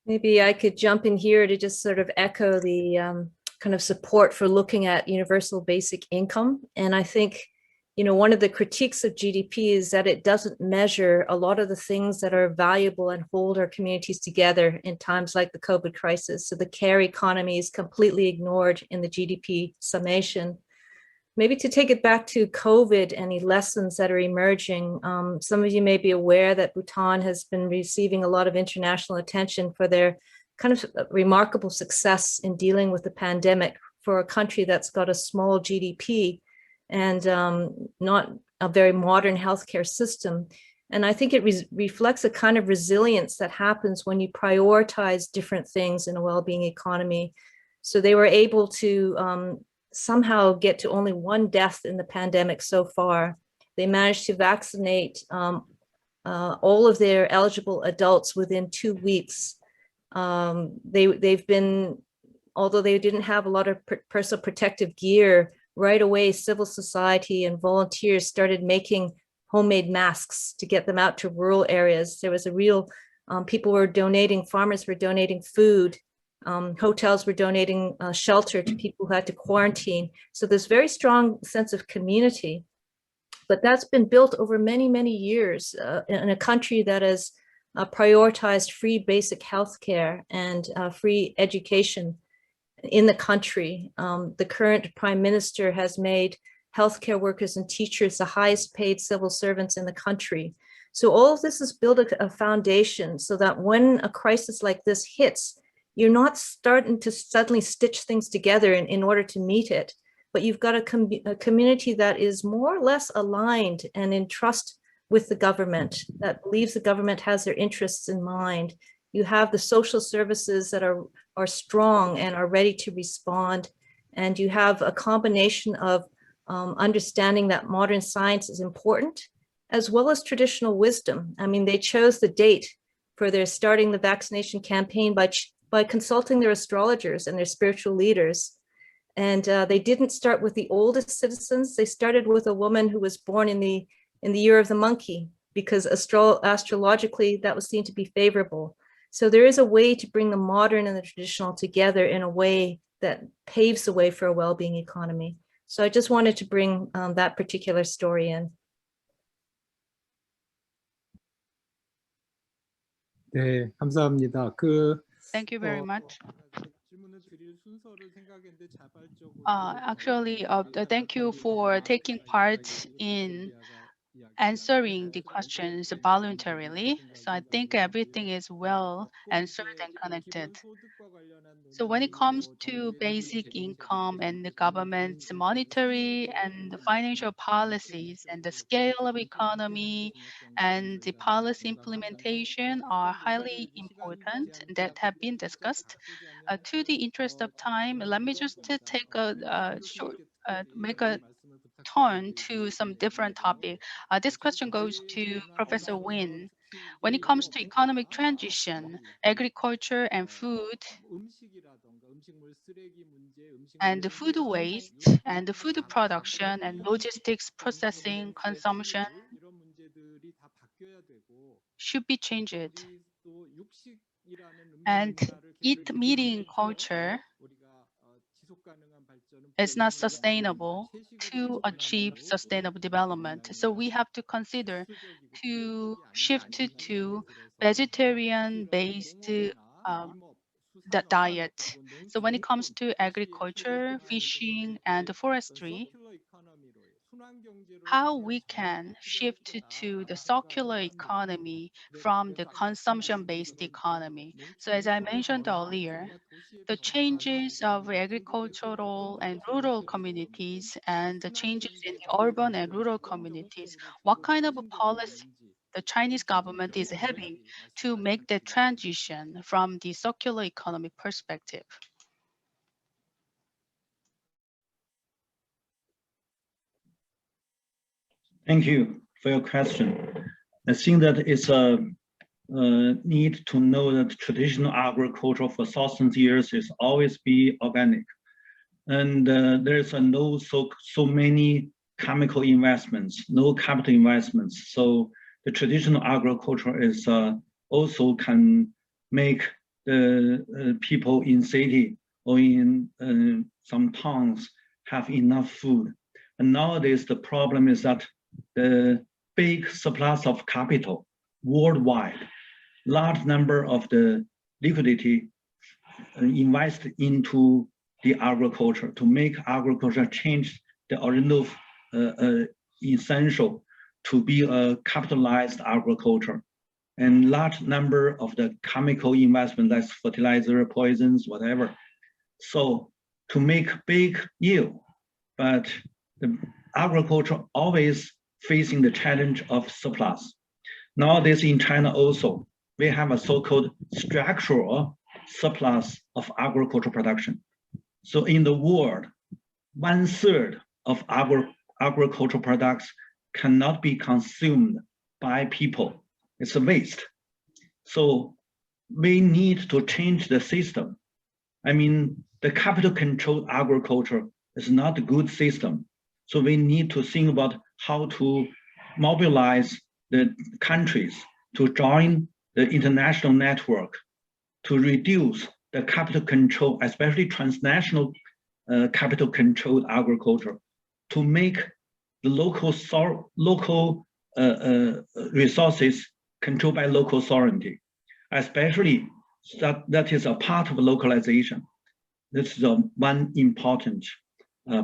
Maybe I could jump in here to just sort of echo the kind of support for looking at universal basic income. And I think, you know, one of the critiques of GDP is that it doesn't measure a lot of the things that are valuable and hold our communities together in times like the COVID crisis. So the care economy is completely ignored in the GDP summation. Maybe to take it back to COVID, any lessons that are emerging. Some of you may be aware that Bhutan has been receiving a lot of international attention for their kind of remarkable success in dealing with the pandemic for a country that's got a small GDP and not a very modern healthcare system. And I think it reflects a kind of resilience that happens when you prioritize different things in a well-being economy. So they were able to somehow get to only 1 death in the pandemic so far. They managed to vaccinate all of their eligible adults within 2 weeks. They've been, although they didn't have a lot of personal protective gear, right away civil society and volunteers started making homemade masks to get them out to rural areas. There was a real, people were donating, farmers were donating food. Hotels were donating shelter to people who had to quarantine. So there's very strong sense of community, but that's been built over many, many years in a country that has prioritized free basic healthcare and free education in the country. The current prime minister has made healthcare workers and teachers the highest paid civil servants in the country. So all of this has built a foundation so that when a crisis like this hits, you're not starting to suddenly stitch things together in order to meet it, but you've got a community that is more or less aligned and in trust with the government, that believes the government has their interests in mind. You have the social services that are strong and are ready to respond. And you have a combination of understanding that modern science is important, as well as traditional wisdom. I mean, they chose the date for their starting the vaccination campaign by consulting their astrologers and their spiritual leaders. And they didn't start with the oldest citizens. They started with a woman who was born in the year of the monkey, because astrologically that was seen to be favorable. So there is a way to bring the modern and the traditional together in a way that paves the way for a well-being economy. So I just wanted to bring that particular story in. 네, 감사합니다. Thank you very much. 질문을 드릴 순서를 생각했는데 자발적으로 Actually, thank you for taking part in answering the questions voluntarily. So I think everything is well answered and connected. So when it comes to basic income and the government's monetary and the financial policies and the scale of economy and the policy implementation are highly important that have been discussed. To the interest of time, let me just take a turn to some different topic. This question goes to Professor Wynn. When it comes to economic transition, agriculture and food, and the food waste, and the food production, and logistics, processing, consumption should be changed. And eating culture is not sustainable to achieve sustainable development. So we have to consider to shift to vegetarian-based diet. So when it comes to agriculture, fishing, and forestry, how we can shift to the circular economy from the consumption-based economy. So as I mentioned earlier, the changes of agricultural and rural communities and the changes in the urban and rural communities, what kind of a policy the Chinese government is having to make the transition from the circular economic perspective? Thank you for your question. I think that it's a need to know that traditional agriculture for thousands of years is always be organic. And there's so many chemical investments, no capital investments. So the traditional agriculture is also can make the people in city or in some towns have enough food. And nowadays the problem is that the big surplus of capital worldwide, large number of the liquidity invest into the agriculture to make agriculture change the original essential to be a capitalized agriculture. And large number of the chemical investment, like fertilizer, poisons, whatever. So to make big yield, but the agriculture always facing the challenge of surplus. Nowadays in China also, we have a so-called structural surplus of agricultural production. So in the world, 1/3 of agricultural products cannot be consumed by people. It's a waste. So we need to change the system. I mean, the capital controlled agriculture is not a good system. So we need to think about how to mobilize the countries to join the international network to reduce the capital control, especially transnational capital controlled agriculture, to make the local resources controlled by local sovereignty, especially that is a part of localization. This is one important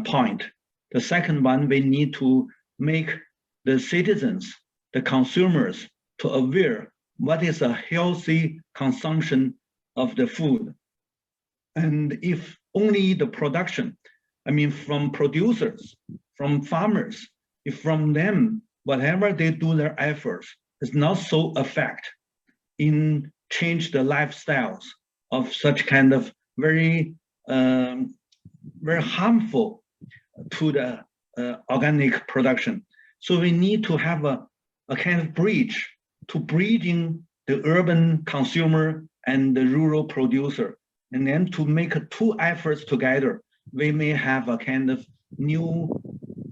point. The second one, we need to make the citizens, the consumers, to aware what is a healthy consumption of the food. And if only the production, I mean, from producers, from farmers, if from them, whatever they do their efforts is not so affect in change the lifestyles of such kind of very harmful to the organic production. So we need to have a kind of bridge to bridging the urban consumer and the rural producer. And then to make two efforts together, we may have a kind of new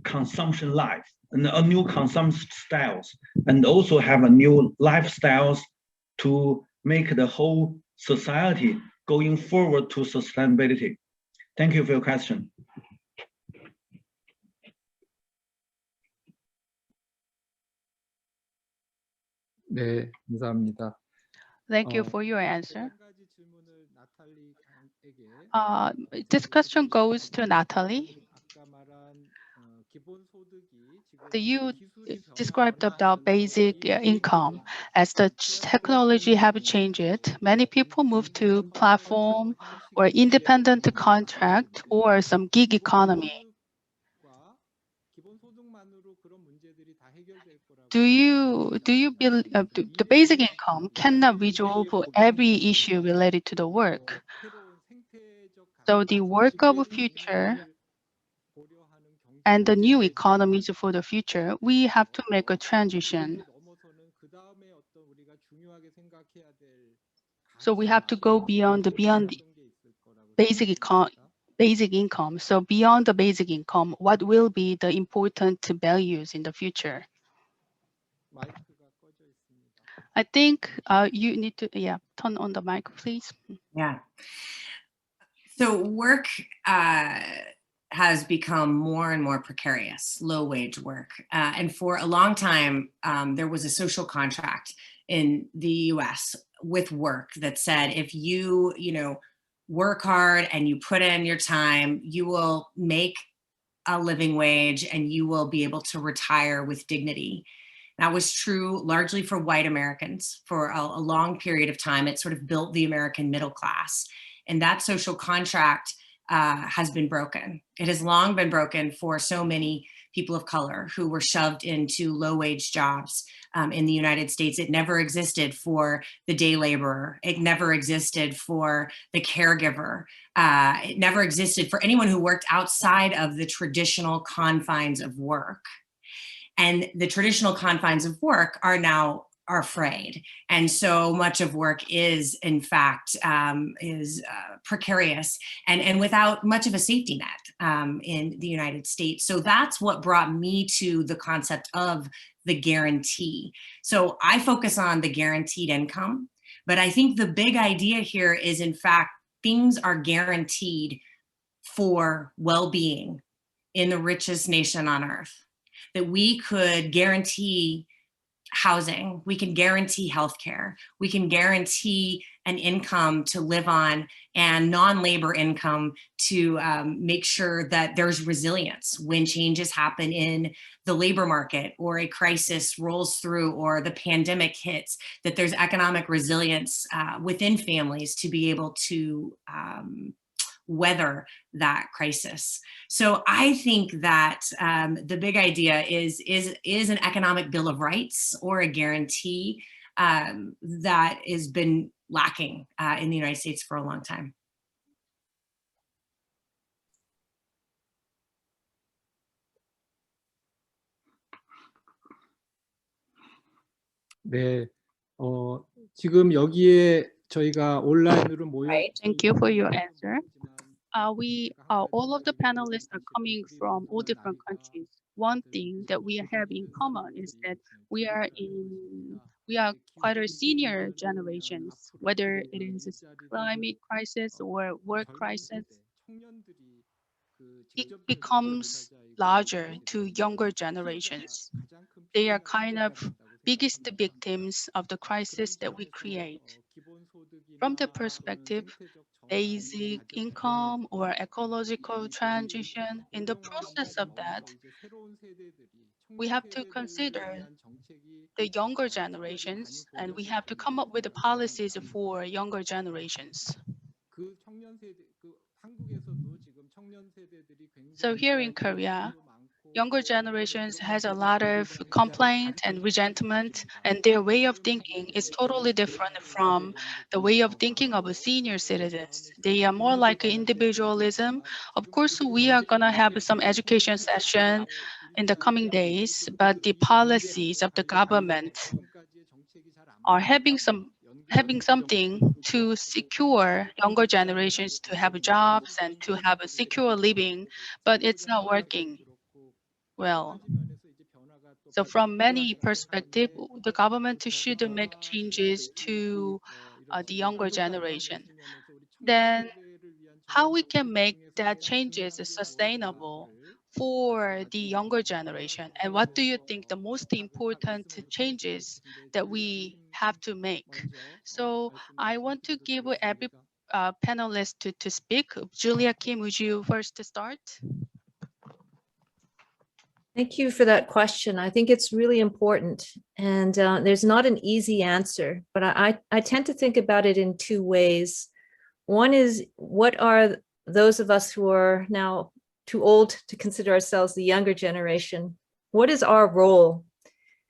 consumption life and a new consumption styles, and also have a new lifestyles to make the whole society going forward to sustainability. Thank you for your question. 네, 감사합니다. Thank you for your answer. This question goes to Natalie. You described about basic income. As the technology have changed, many people move to platform or independent contract or some gig economy. Do you believe the basic income cannot resolve every issue related to the work? So the work of future and the new economies for the future, we have to make a transition. So we have to go beyond the basic income. So beyond the basic income, what will be the important values in the future? I think you need to, turn on the mic, please. Yeah. So work has become more and more precarious, low wage work. And for a long time, there was a social contract in the US with work that said, if you work hard and you put in your time, you will make a living wage and you will be able to retire with dignity. That was true largely for white Americans for a long period of time. It sort of built the American middle class. And that social contract has been broken. It has long been broken for so many people of color who were shoved into low-wage jobs in the United States. It never existed for the day laborer. It never existed for the caregiver. It never existed for anyone who worked outside of the traditional confines of work. And the traditional confines of work are now frayed. And so much of work is, in fact, precarious and without much of a safety net in the United States. So that's what brought me to the concept of the guarantee. So I focus on the guaranteed income, but I think the big idea here is, in fact, things are guaranteed for well-being in the richest nation on earth. That we could guarantee housing, we can guarantee healthcare, we can guarantee an income to live on and non-labor income to make sure that there's resilience when changes happen in the labor market or a crisis rolls through or the pandemic hits, that there's economic resilience within families to be able to weather that crisis. So I think that the big idea is an economic bill of rights or a guarantee that has been lacking in the United States for a long time. 네, 지금 여기에 저희가 온라인으로 모여. Thank you for your answer. All of the panelists are coming from all different countries. One thing that we have in common is that we are quite a senior generations, whether it is a climate crisis or work crisis. It becomes larger to younger generations. They are kind of biggest victims of the crisis that we create. From the perspective, basic income or ecological transition, in the process of that, we have to consider the younger generations and we have to come up with the policies for younger generations. So here in Korea, younger generations has a lot of complaint and resentment, and their way of thinking is totally different from the way of thinking of senior citizens. They are more like individualism. Of course, we are gonna have some education session in the coming days, but the policies of the government are having something to secure younger generations to have jobs and to have a secure living, but it's not working well. So from many perspectives, the government should make changes to the younger generation. Then how we can make that changes sustainable for the younger generation? And what do you think the most important changes that we have to make? So I want to give every panelist to speak. Julia Kim, would you first start? Thank you for that question. I think it's really important, and there's not an easy answer, but I tend to think about it in two ways. One is, what are those of us who are now too old to consider ourselves the younger generation? What is our role?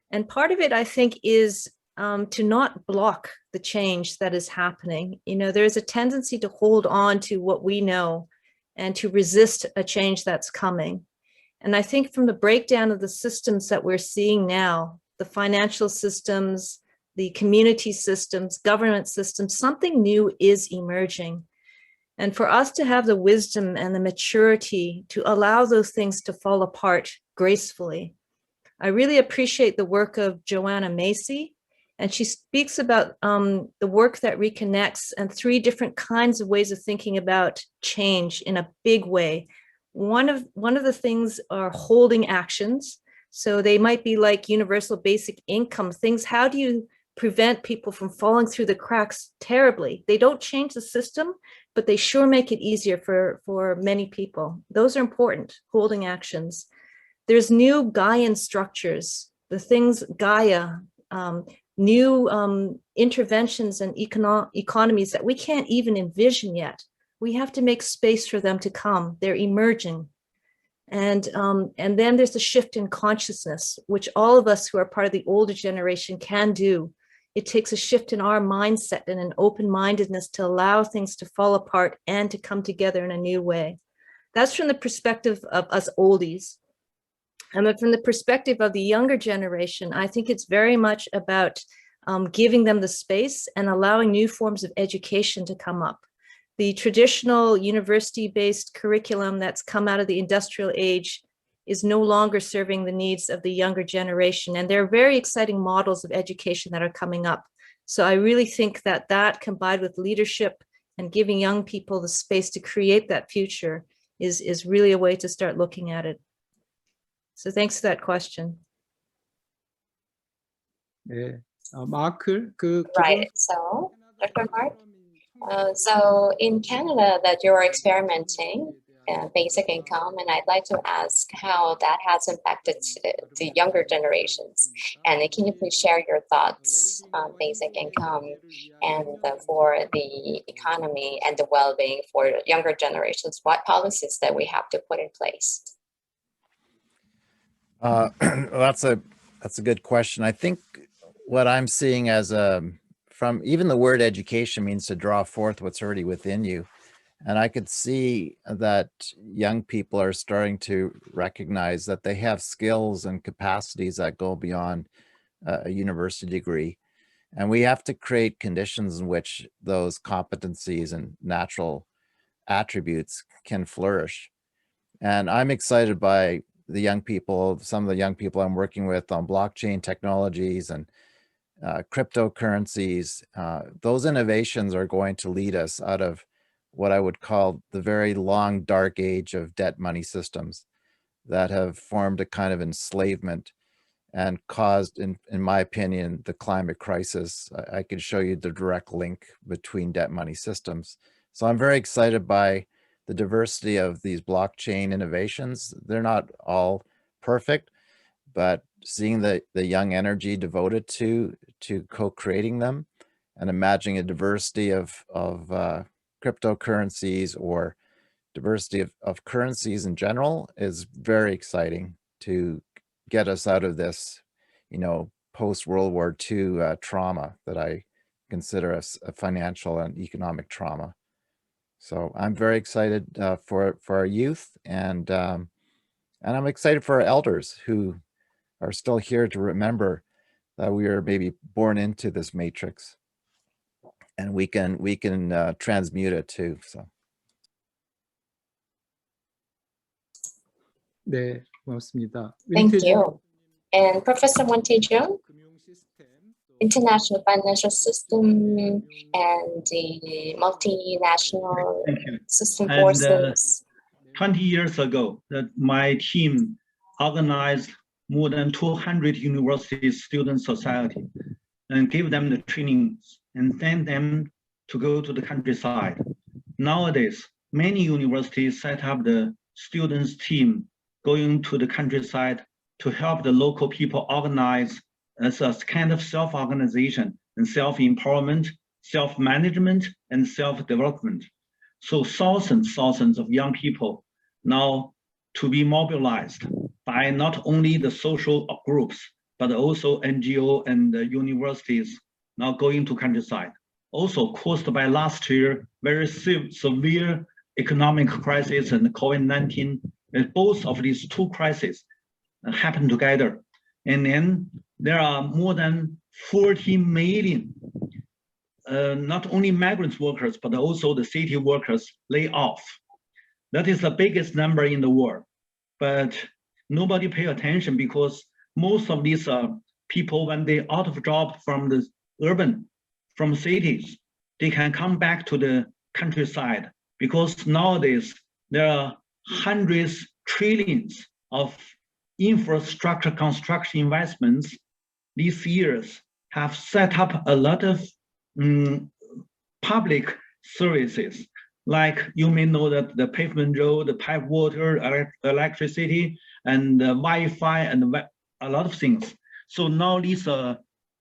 And part of it, I think, is to not block the change that is happening. You know, there's a tendency to hold on to what we know and to resist a change that's coming. And I think from the breakdown of the systems that we're seeing now, the financial systems, the community systems, government systems, something new is emerging. And for us to have the wisdom and the maturity to allow those things to fall apart gracefully. I really appreciate the work of Joanna Macy, and she speaks about the work that reconnects and 3 different kinds of ways of thinking about change in a big way. One of the things are holding actions. So they might be like universal basic income things. How do you prevent people from falling through the cracks terribly? They don't change the system, but they sure make it easier for many people. Those are important, holding actions. There's new Gaian structures, the things Gaia, new interventions and economies that we can't even envision yet. We have to make space for them to come. They're emerging. And then there's the shift in consciousness, which all of us who are part of the older generation can do. It takes a shift in our mindset and an open-mindedness to allow things to fall apart and to come together in a new way. That's from the perspective of us oldies. And then from the perspective of the younger generation, I think it's very much about giving them the space and allowing new forms of education to come up. The traditional university-based curriculum that's come out of the industrial age is no longer serving the needs of the younger generation. And there are very exciting models of education that are coming up. So I really think that that combined with leadership and giving young people the space to create that future is really a way to start looking at it. So thanks for that question. 네, 마크 Right. So, Dr. Mark, so in Canada that you're experimenting basic income, and I'd like to ask how that has impacted the younger generations. And can you please share your thoughts on basic income and for the economy and the well-being for younger generations? What policies that we have to put in place? That's a good question. I think what I'm seeing as from even the word education means to draw forth what's already within you. And I could see that young people are starting to recognize that they have skills and capacities that go beyond a university degree. And we have to create conditions in which those competencies and natural attributes can flourish. And I'm excited by the young people, some of the young people I'm working with on blockchain technologies and cryptocurrencies. Those innovations are going to lead us out of what I would call the very long, dark age of debt money systems that have formed a kind of enslavement and caused, in my opinion, the climate crisis. I could show you the direct link between debt money systems. So I'm very excited by the diversity of these blockchain innovations. They're not all perfect, but seeing the young energy devoted to co-creating them and imagining a diversity of cryptocurrencies or diversity of currencies in general is very exciting to get us out of this, post-World War II trauma that I consider a financial and economic trauma. So I'm very excited for our youth, and I'm excited for our elders who are still here to remember that we are maybe born into this matrix, and we can transmute it too. So. 네, 고맙습니다. Thank you. And Professor Tiejun, international financial system and the multinational system forces. 20 years ago, my team organized more than 200 university student society and gave them the training and sent them to go to the countryside. Nowadays, many universities set up the students team going to the countryside to help the local people organize as a kind of self-organization and self-empowerment, self-management, and self-development. So thousands of young people now to be mobilized by not only the social groups, but also NGO and universities now going to countryside. Also caused by last year, very severe economic crisis and COVID-19 both of these two crises happen together. And then there are more than 40 million, not only migrant workers, but also the city workers lay off. That is the biggest number in the world. But nobody pay attention because most of these people, when they out of job from the urban, from cities, they can come back to the countryside because nowadays there are hundreds, trillions of infrastructure construction investments these years have set up a lot of public services. Like you may know that the pavement road, the pipe water, electricity, and Wi-Fi, and a lot of things. So now these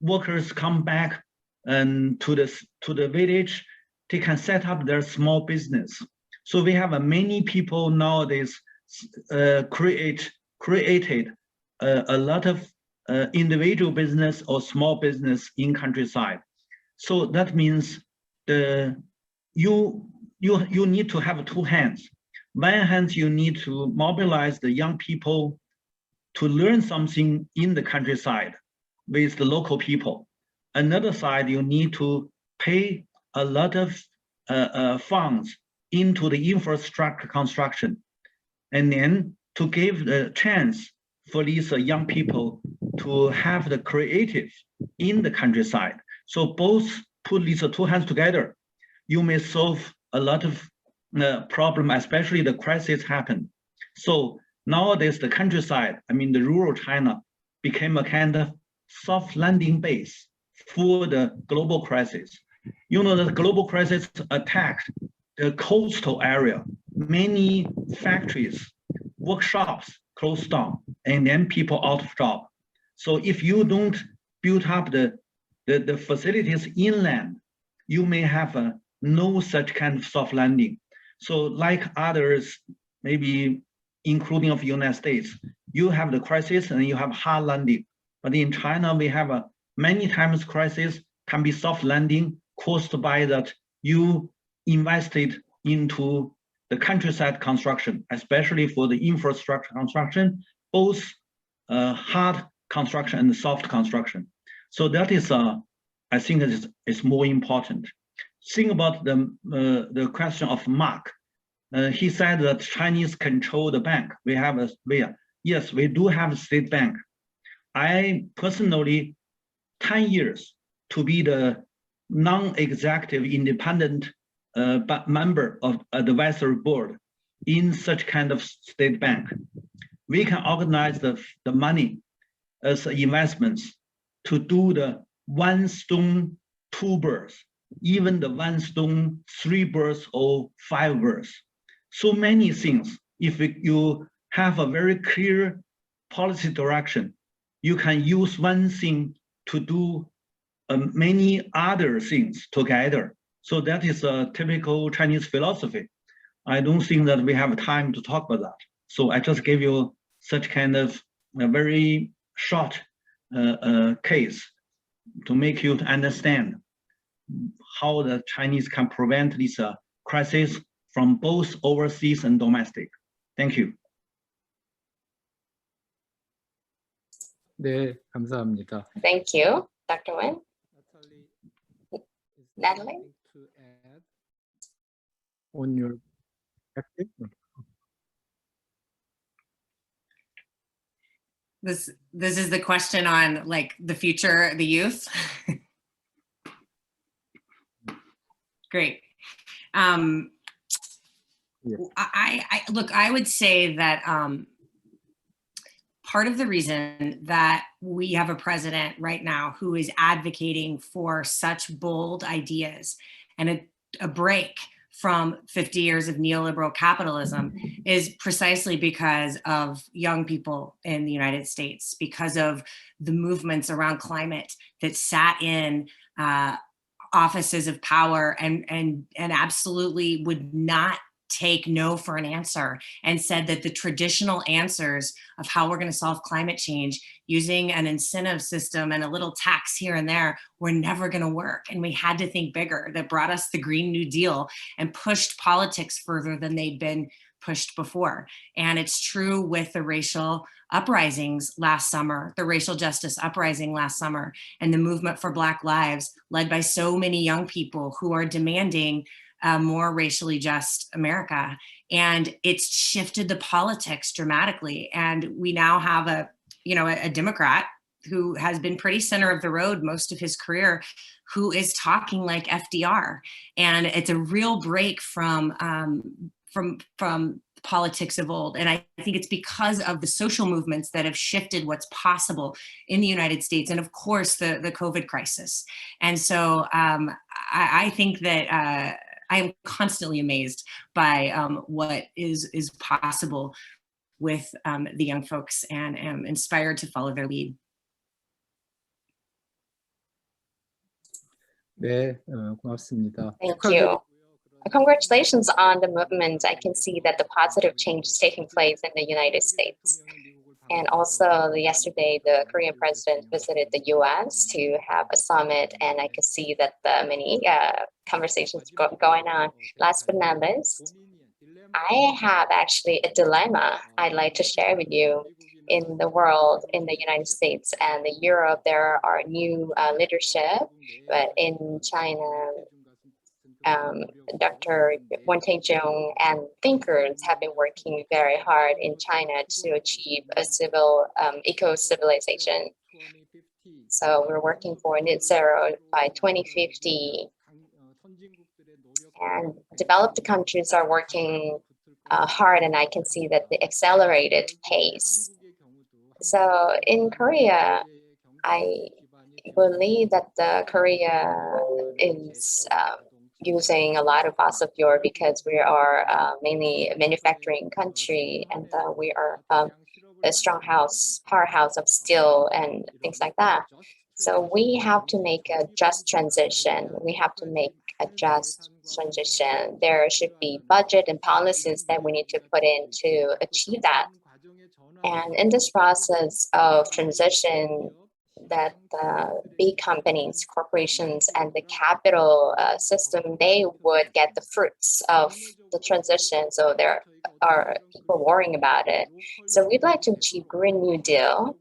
workers come back and to the village, they can set up their small business. So we have many people nowadays created a lot of individual business or small business in countryside. So that means you need to have two hands. One hand, you need to mobilize the young people to learn something in the countryside with the local people. Another side, you need to pay a lot of funds into the infrastructure construction, and then to give the chance for these young people to have the creative in the countryside. So both put these two hands together, you may solve a lot of problem, especially the crisis happen. So nowadays the countryside, I mean the rural China, became a kind of soft landing base for the global crisis. You know, the global crisis attacked the coastal area. Many factories, workshops closed down, and then people out of job. So if you don't build up the facilities inland, you may have no such kind of soft landing. So like others, maybe including of the United States, you have the crisis and you have hard landing. But in China, we have many times crisis can be soft landing caused by that you invested into the countryside construction, especially for the infrastructure construction, both hard construction and soft construction. So that is, I think is more important. Think about the question of Mark. He said that Chinese control the bank. We have yes, we do have a state bank. I personally, 10 years to be the non-executive independent member of advisory board in such kind of state bank. We can organize the money as investments to do the one stone, two birds, even the one stone, three birds or five birds. So many things. If you have a very clear policy direction, you can use one thing to do many other things together. So that is a typical Chinese philosophy. I don't think that we have time to talk about that. So I just gave you such kind of a very short case to make you understand how the Chinese can prevent this crisis from both overseas and domestic. Thank you. 네, 감사합니다. Thank you, Dr. Wen. Natalie, Natalie? to add on your perspective? This is the question on like the future, the youth. Great. Yes. I would say that part of the reason that we have a president right now who is advocating for such bold ideas and a break from 50 years of neoliberal capitalism is precisely because of young people in the United States, because of the movements around climate that sat in offices of power and absolutely would not take no for an answer, and said that the traditional answers of how we're going to solve climate change using an incentive system and a little tax here and there were never going to work. And we had to think bigger. That brought us the Green New Deal and pushed politics further than they'd been pushed before. And it's true with the racial uprisings last summer, the racial justice uprising last summer, and the movement for Black lives led by so many young people who are demanding a more racially just America. And it's shifted the politics dramatically. And we now have a Democrat who has been pretty center of the road most of his career, who is talking like FDR. And it's a real break from politics of old. And I think it's because of the social movements that have shifted what's possible in the United States. And of course, the COVID crisis. And so I think that I am constantly amazed by what is possible with the young folks, and am inspired to follow their lead. 네, 고맙습니다. Thank you. Congratulations on the movement. I can see that the positive change is taking place in the United States. And also yesterday, the Korean president visited the US to have a summit, and I could see that many conversations going on. Last but not least, I have actually a dilemma I'd like to share with you. In the world, in the United States and Europe, there are new leadership, but in China, Dr. Tiejun and thinkers have been working very hard in China to achieve a eco-civilization. So we're working for net zero by 2050. And developed countries are working hard, and I can see that the accelerated pace. So in Korea, I believe that Korea is using a lot of fossil fuel because we are mainly a manufacturing country, and we are a strong powerhouse of steel and things like that. So we have to make a just transition. We have to make a just transition. There should be budget and policies that we need to put in to achieve that. And in this process of transition, that big companies, corporations, and the capital system, they would get the fruits of the transition. So there are people worrying about it. So we'd like to achieve Green New Deal,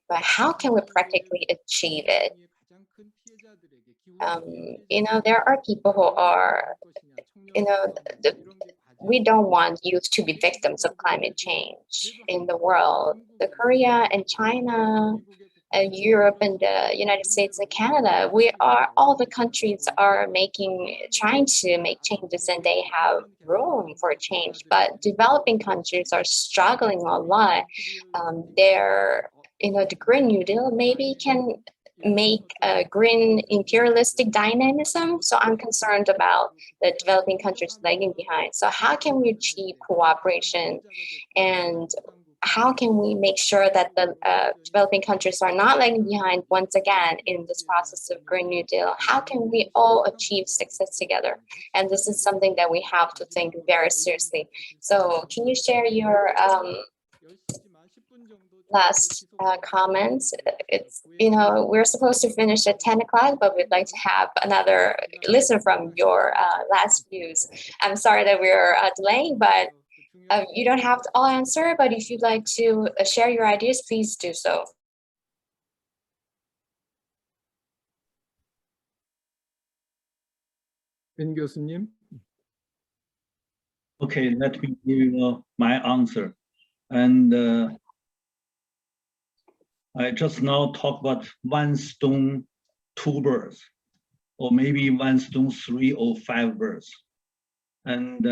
but how can we practically achieve it? There are people who are, we don't want youth to be victims of climate change in the world. The Korea and China, Europe and the United States and Canada, all the countries are trying to make changes, and they have room for change. But developing countries are struggling a lot. The Green New Deal maybe can make a green imperialistic dynamism. So I'm concerned about the developing countries lagging behind. So how can we achieve cooperation, and how can we make sure that the developing countries are not lagging behind once again in this process of Green New Deal? How can we all achieve success together? And this is something that we have to think very seriously. So can you share your last comments? We're supposed to finish at 10 o'clock, but we'd like to have another listen from your last views. I'm sorry that we're delaying, but you don't have to all answer, but if you'd like to share your ideas, please do so. 벤 교수님. Okay, let me give you my answer. And I just now talk about one stone, two birds, or maybe one stone, 3 or 5 birds. And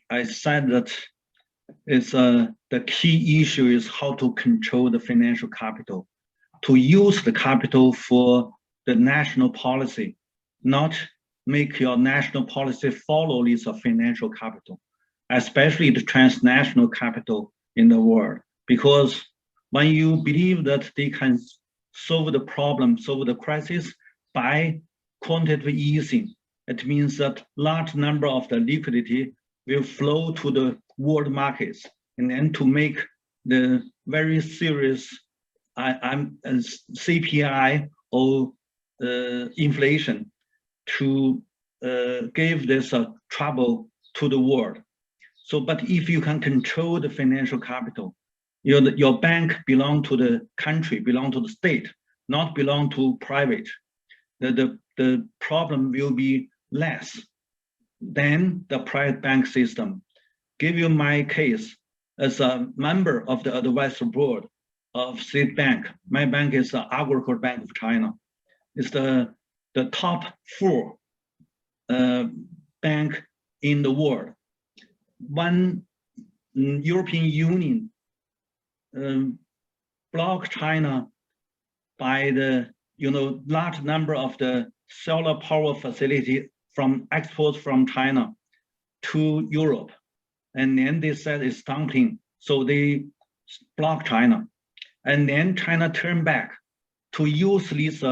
I said that the key issue is how to control the financial capital, to use the capital for the national policy, not make your national policy follow this financial capital, especially the transnational capital in the world. Because when you believe that they can solve the problem, solve the crisis by quantitative easing, it means that large number of the liquidity will flow to the world markets, and then to make the very serious CPI or inflation to give this trouble to the world. So, but if you can control the financial capital, your bank belong to the country, belong to the state, not belong to private, the problem will be less than the private bank system. Give you my case as a member of the advisory board of State Bank. My bank is the Agricultural Bank of China. It's the top 4 bank in the world. One European Union blocked China by the large number of the solar power facility from exports from China to Europe. And then they said it's dumping, so they blocked China. And then China turned back to use these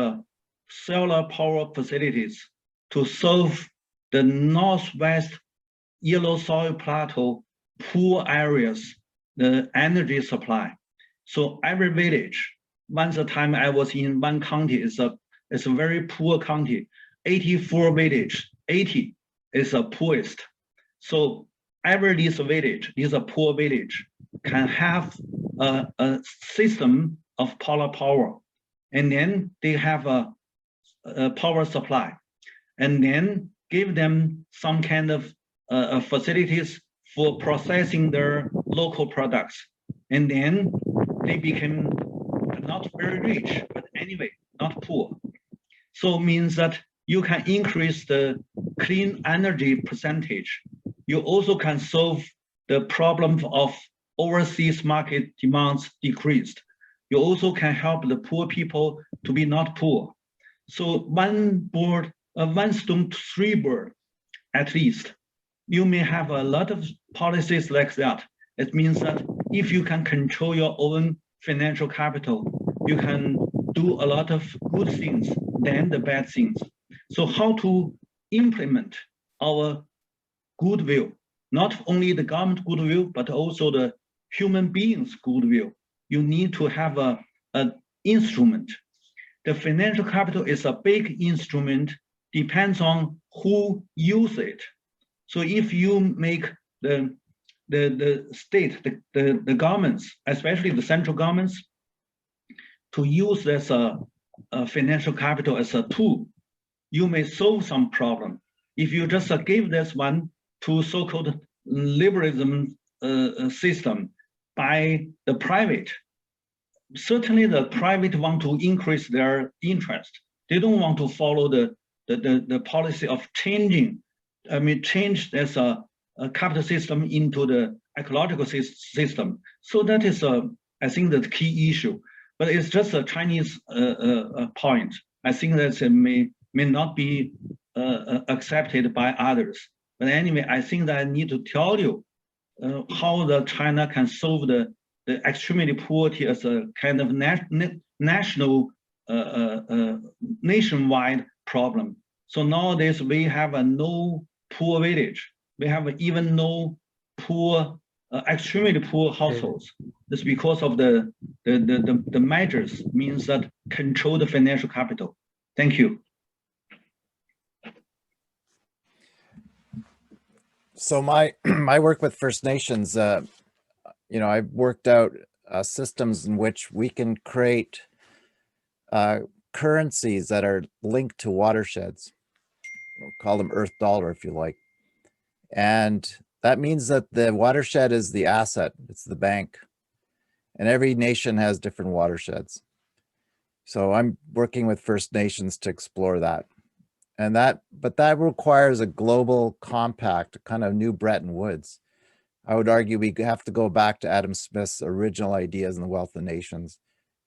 solar power facilities to solve the northwest yellow soil plateau poor areas, the energy supply. So every village, once a time I was in one county, it's a very poor county, 84 village, 80 is the poorest. So every this village, this a poor village, can have a system of power, and then they have a power supply, and then give them some kind of facilities for processing their local products, and then they became not very rich, but anyway, not poor. So it means that you can increase the clean energy percentage. You also can solve the problem of overseas market demands decreased. You also can help the poor people to be not poor. So one stone, 3 birds, at least. You may have a lot of policies like that. It means that if you can control your own financial capital, you can do a lot of good things than the bad things. So how to implement our goodwill, not only the government goodwill, but also the human beings goodwill. You need to have an instrument. The financial capital is a big instrument, depends on who use it. So if you make the state, the governments, especially the central governments, to use this financial capital as a tool, you may solve some problem. If you just give this one to so-called liberalism system by the private, certainly the private want to increase their interest. They don't want to follow the policy of changing. Change this capital system into the ecological system. So that is, I think, the key issue. But it's just a Chinese point. I think that it may not be accepted by others. But anyway, I think that I need to tell you how the China can solve the extremely poverty as a kind of national, nationwide problem. So nowadays we have a no poor village. We have even no poor, extremely poor households. That's because of the measures means that control the financial capital. Thank you. So my work with First Nations, I've worked out systems in which we can create currencies that are linked to watersheds. We'll call them Earth Dollar if you like. And that means that the watershed is the asset, it's the bank. And every nation has different watersheds. So I'm working with First Nations to explore that. But that requires a global compact, kind of new Bretton Woods. I would argue we have to go back to Adam Smith's original ideas in The Wealth of Nations.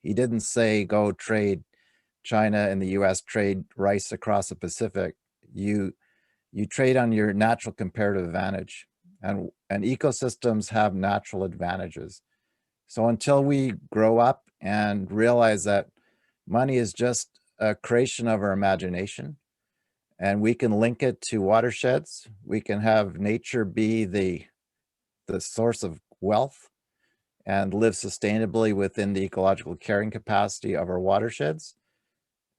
He didn't say go trade China and the US, trade rice across the Pacific. You trade on your natural comparative advantage, and ecosystems have natural advantages. So until we grow up and realize that money is just a creation of our imagination, and we can link it to watersheds, we can have nature be the source of wealth and live sustainably within the ecological carrying capacity of our watersheds.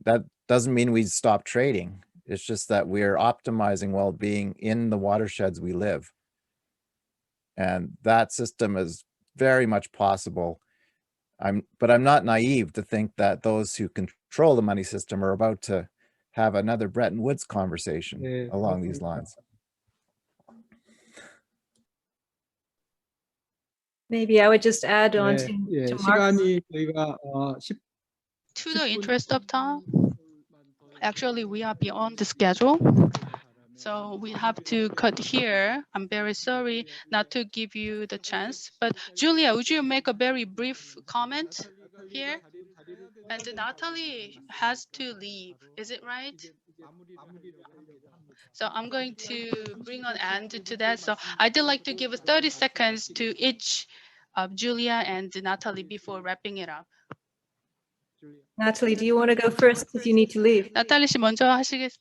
That doesn't mean we stop trading. It's just that we are optimizing well-being in the watersheds we live. And that system is very much possible. But I'm not naive to think that those who control the money system are about to have another Bretton Woods conversation 네, along these 그렇습니다. lines. Maybe I would just add on 네, 예, to Mark's. 시간이 저희가 10, To the interest of time, actually we are beyond the schedule. So we have to cut here. I'm very sorry not to give you the chance, but Julia, would you make a very brief comment here? And Natalie has to leave, is it right? So I'm going to bring an end to that. So I'd like to give 30 seconds to each of Julia and Natalie before wrapping it up. Natalie, do you want to go first if you need to leave? 나탈리 씨 먼저 하시겠습니다.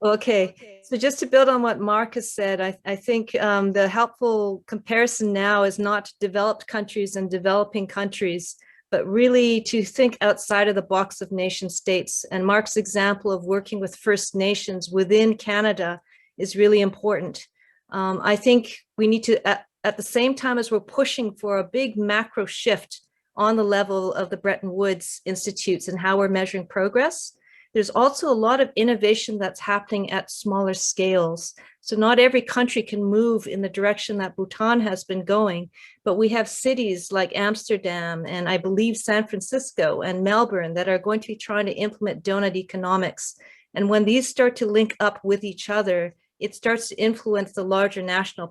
Okay, so just to build on what Mark has said, I think the helpful comparison now is not developed countries and developing countries, but really to think outside of the box of nation states. And Mark's example of working with First Nations within Canada is really important. I think we need to, at the same time as we're pushing for a big macro shift on the level of the Bretton Woods institutes and how we're measuring progress, there's also a lot of innovation that's happening at smaller scales. So not every country can move in the direction that Bhutan has been going, but we have cities like Amsterdam and I believe San Francisco and Melbourne that are going to be trying to implement donut economics. And when these start to link up with each other, it starts to influence the larger national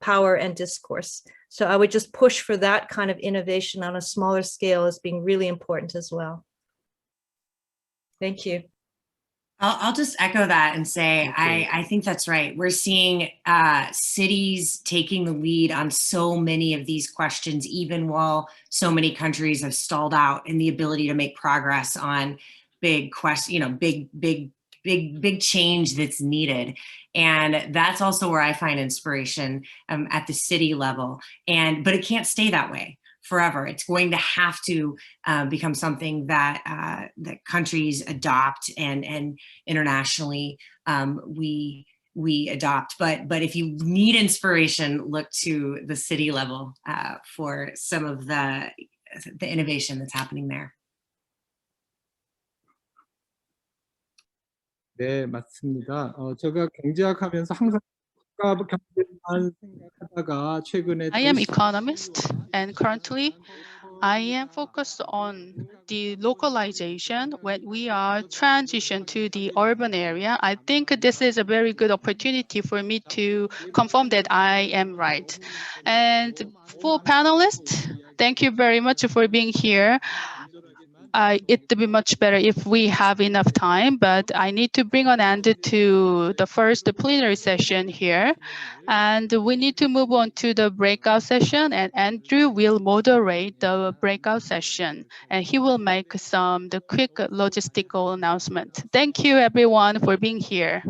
power and discourse. So I would just push for that kind of innovation on a smaller scale as being really important as well. Thank you. I'll just echo that and say, I think that's right. We're seeing cities taking the lead on so many of these questions, even while so many countries have stalled out in the ability to make progress on big big change that's needed. And that's also where I find inspiration at the city level. But it can't stay that way forever. It's going to have to become something that that countries adopt and internationally we adopt. But if you need inspiration, look to the city level for some of the innovation that's happening there. 네, 맞습니다. 제가 경제학하면서 항상 경제만 생각하다가 최근에 I am economist and currently I am focused on the localization when we are transition to the urban area. I think this is a very good opportunity for me to confirm that I am right. And for panelists, thank you very much for being here. It would be much better if we have enough time, but I need to bring an end to the first plenary session here. And we need to move on to the breakout session, and Andrew will moderate the breakout session, and he will make the quick logistical announcement. Thank you everyone for being here.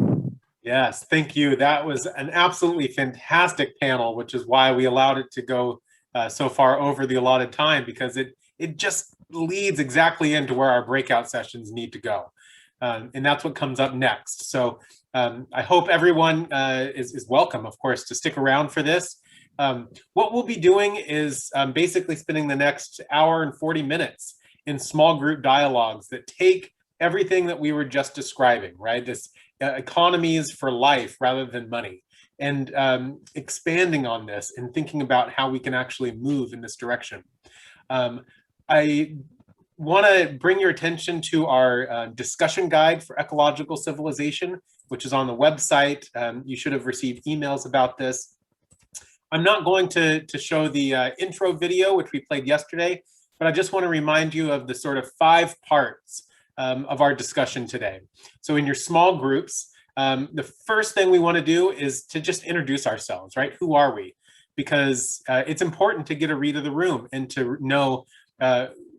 Yes, thank you. That was an absolutely fantastic panel, which is why we allowed it to go so far over the allotted time, because it just leads exactly into where our breakout sessions need to go. And that's what comes up next. So I hope everyone is welcome, of course, to stick around for this. What we'll be doing is basically spending the next hour and 40 minutes in small group dialogues that take everything that we were just describing, right? This economies for life rather than money, and expanding on this and thinking about how we can actually move in this direction. I want to bring your attention to our discussion guide for ecological civilization, which is on the website. You should have received emails about this. I'm not going to show the intro video, which we played yesterday, but I just want to remind you of the sort of 5 parts of our discussion today. So in your small groups, the first thing we want to do is to just introduce ourselves, right? Who are we? Because it's important to get a read of the room and to know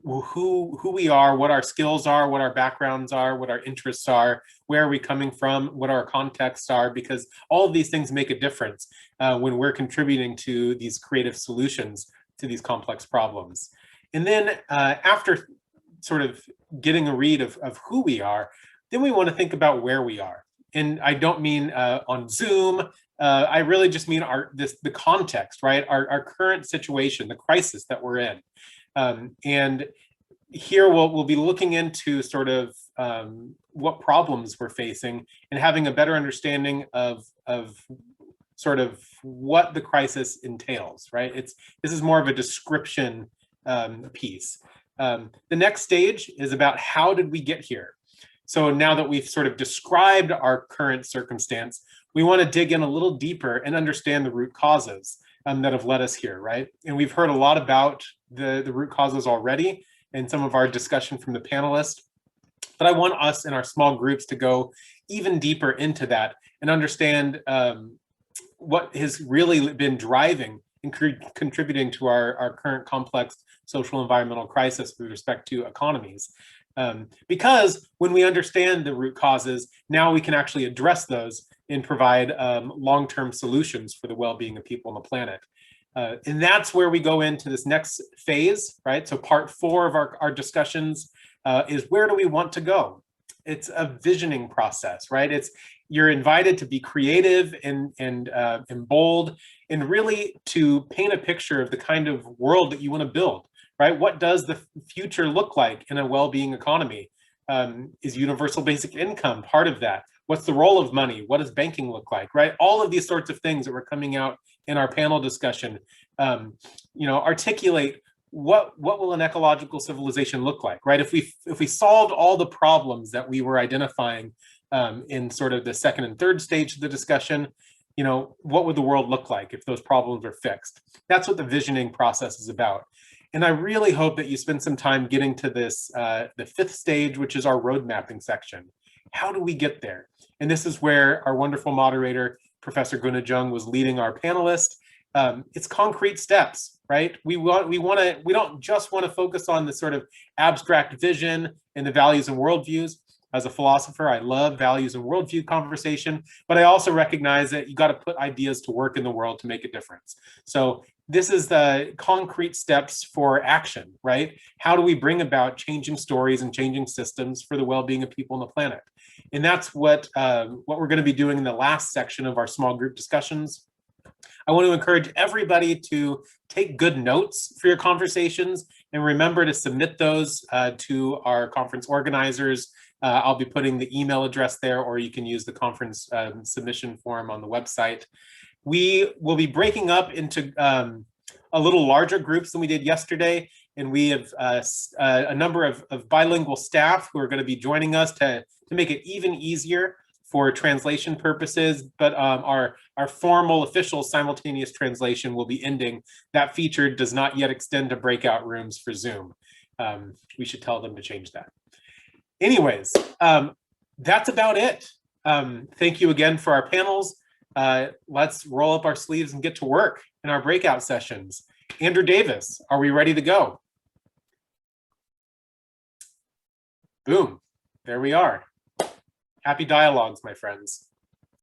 who we are, what our skills are, what our backgrounds are, what our interests are, where are we coming from, what our contexts are, because all of these things make a difference when we're contributing to these creative solutions to these complex problems. And then after sort of getting a read of who we are, then we want to think about where we are. And I don't mean on Zoom. I really just mean the context, right? Our current situation, the crisis that we're in. And here we'll be looking into sort of what problems we're facing and having a better understanding of sort of what the crisis entails, right? This is more of a description piece. The next stage is about how did we get here? So now that we've sort of described our current circumstance, we want to dig in a little deeper and understand the root causes that have led us here, right? And we've heard a lot about the root causes already in some of our discussion from the panelists, but I want us in our small groups to go even deeper into that and understand what has really been driving and contributing to our current complex social environmental crisis with respect to economies. Because when we understand the root causes, now we can actually address those and provide long-term solutions for the well-being of people on the planet. And that's where we go into this next phase, right? So part 4 of our discussions is where do we want to go? It's a visioning process, right? You're invited to be creative and bold and really to paint a picture of the kind of world that you want to build, right? What does the future look like in a well-being economy? Is universal basic income part of that? What's the role of money? What does banking look like, right? All of these sorts of things that were coming out in our panel discussion, articulate what will an ecological civilization look like, right? If we solved all the problems that we were identifying in sort of the second and third stage of the discussion, what would the world look like if those problems are fixed? That's what the visioning process is about. And I really hope that you spend some time getting to this, the 5th stage, which is our road mapping section. How do we get there? And this is where our wonderful moderator, Professor Gunna Jung, was leading our panelists. It's concrete steps, right? We don't just want to focus on the sort of abstract vision and the values and worldviews. As a philosopher, I love values and worldview conversation, but I also recognize that you got to put ideas to work in the world to make a difference. So this is the concrete steps for action, right? How do we bring about changing stories and changing systems for the well-being of people on the planet? And that's what we're going to be doing in the last section of our small group discussions. I want to encourage everybody to take good notes for your conversations and remember to submit those to our conference organizers. I'll be putting the email address there, or you can use the conference submission form on the website. We will be breaking up into a little larger groups than we did yesterday, and we have a number of bilingual staff who are going to be joining us to make it even easier for translation purposes, but our formal official simultaneous translation will be ending. That feature does not yet extend to breakout rooms for Zoom. We should tell them to change that. Anyways, that's about it. Thank you again for our panels. Let's roll up our sleeves and get to work in our breakout sessions. Andrew Davis, are we ready to go? Boom, there we are. Happy dialogues, my friends.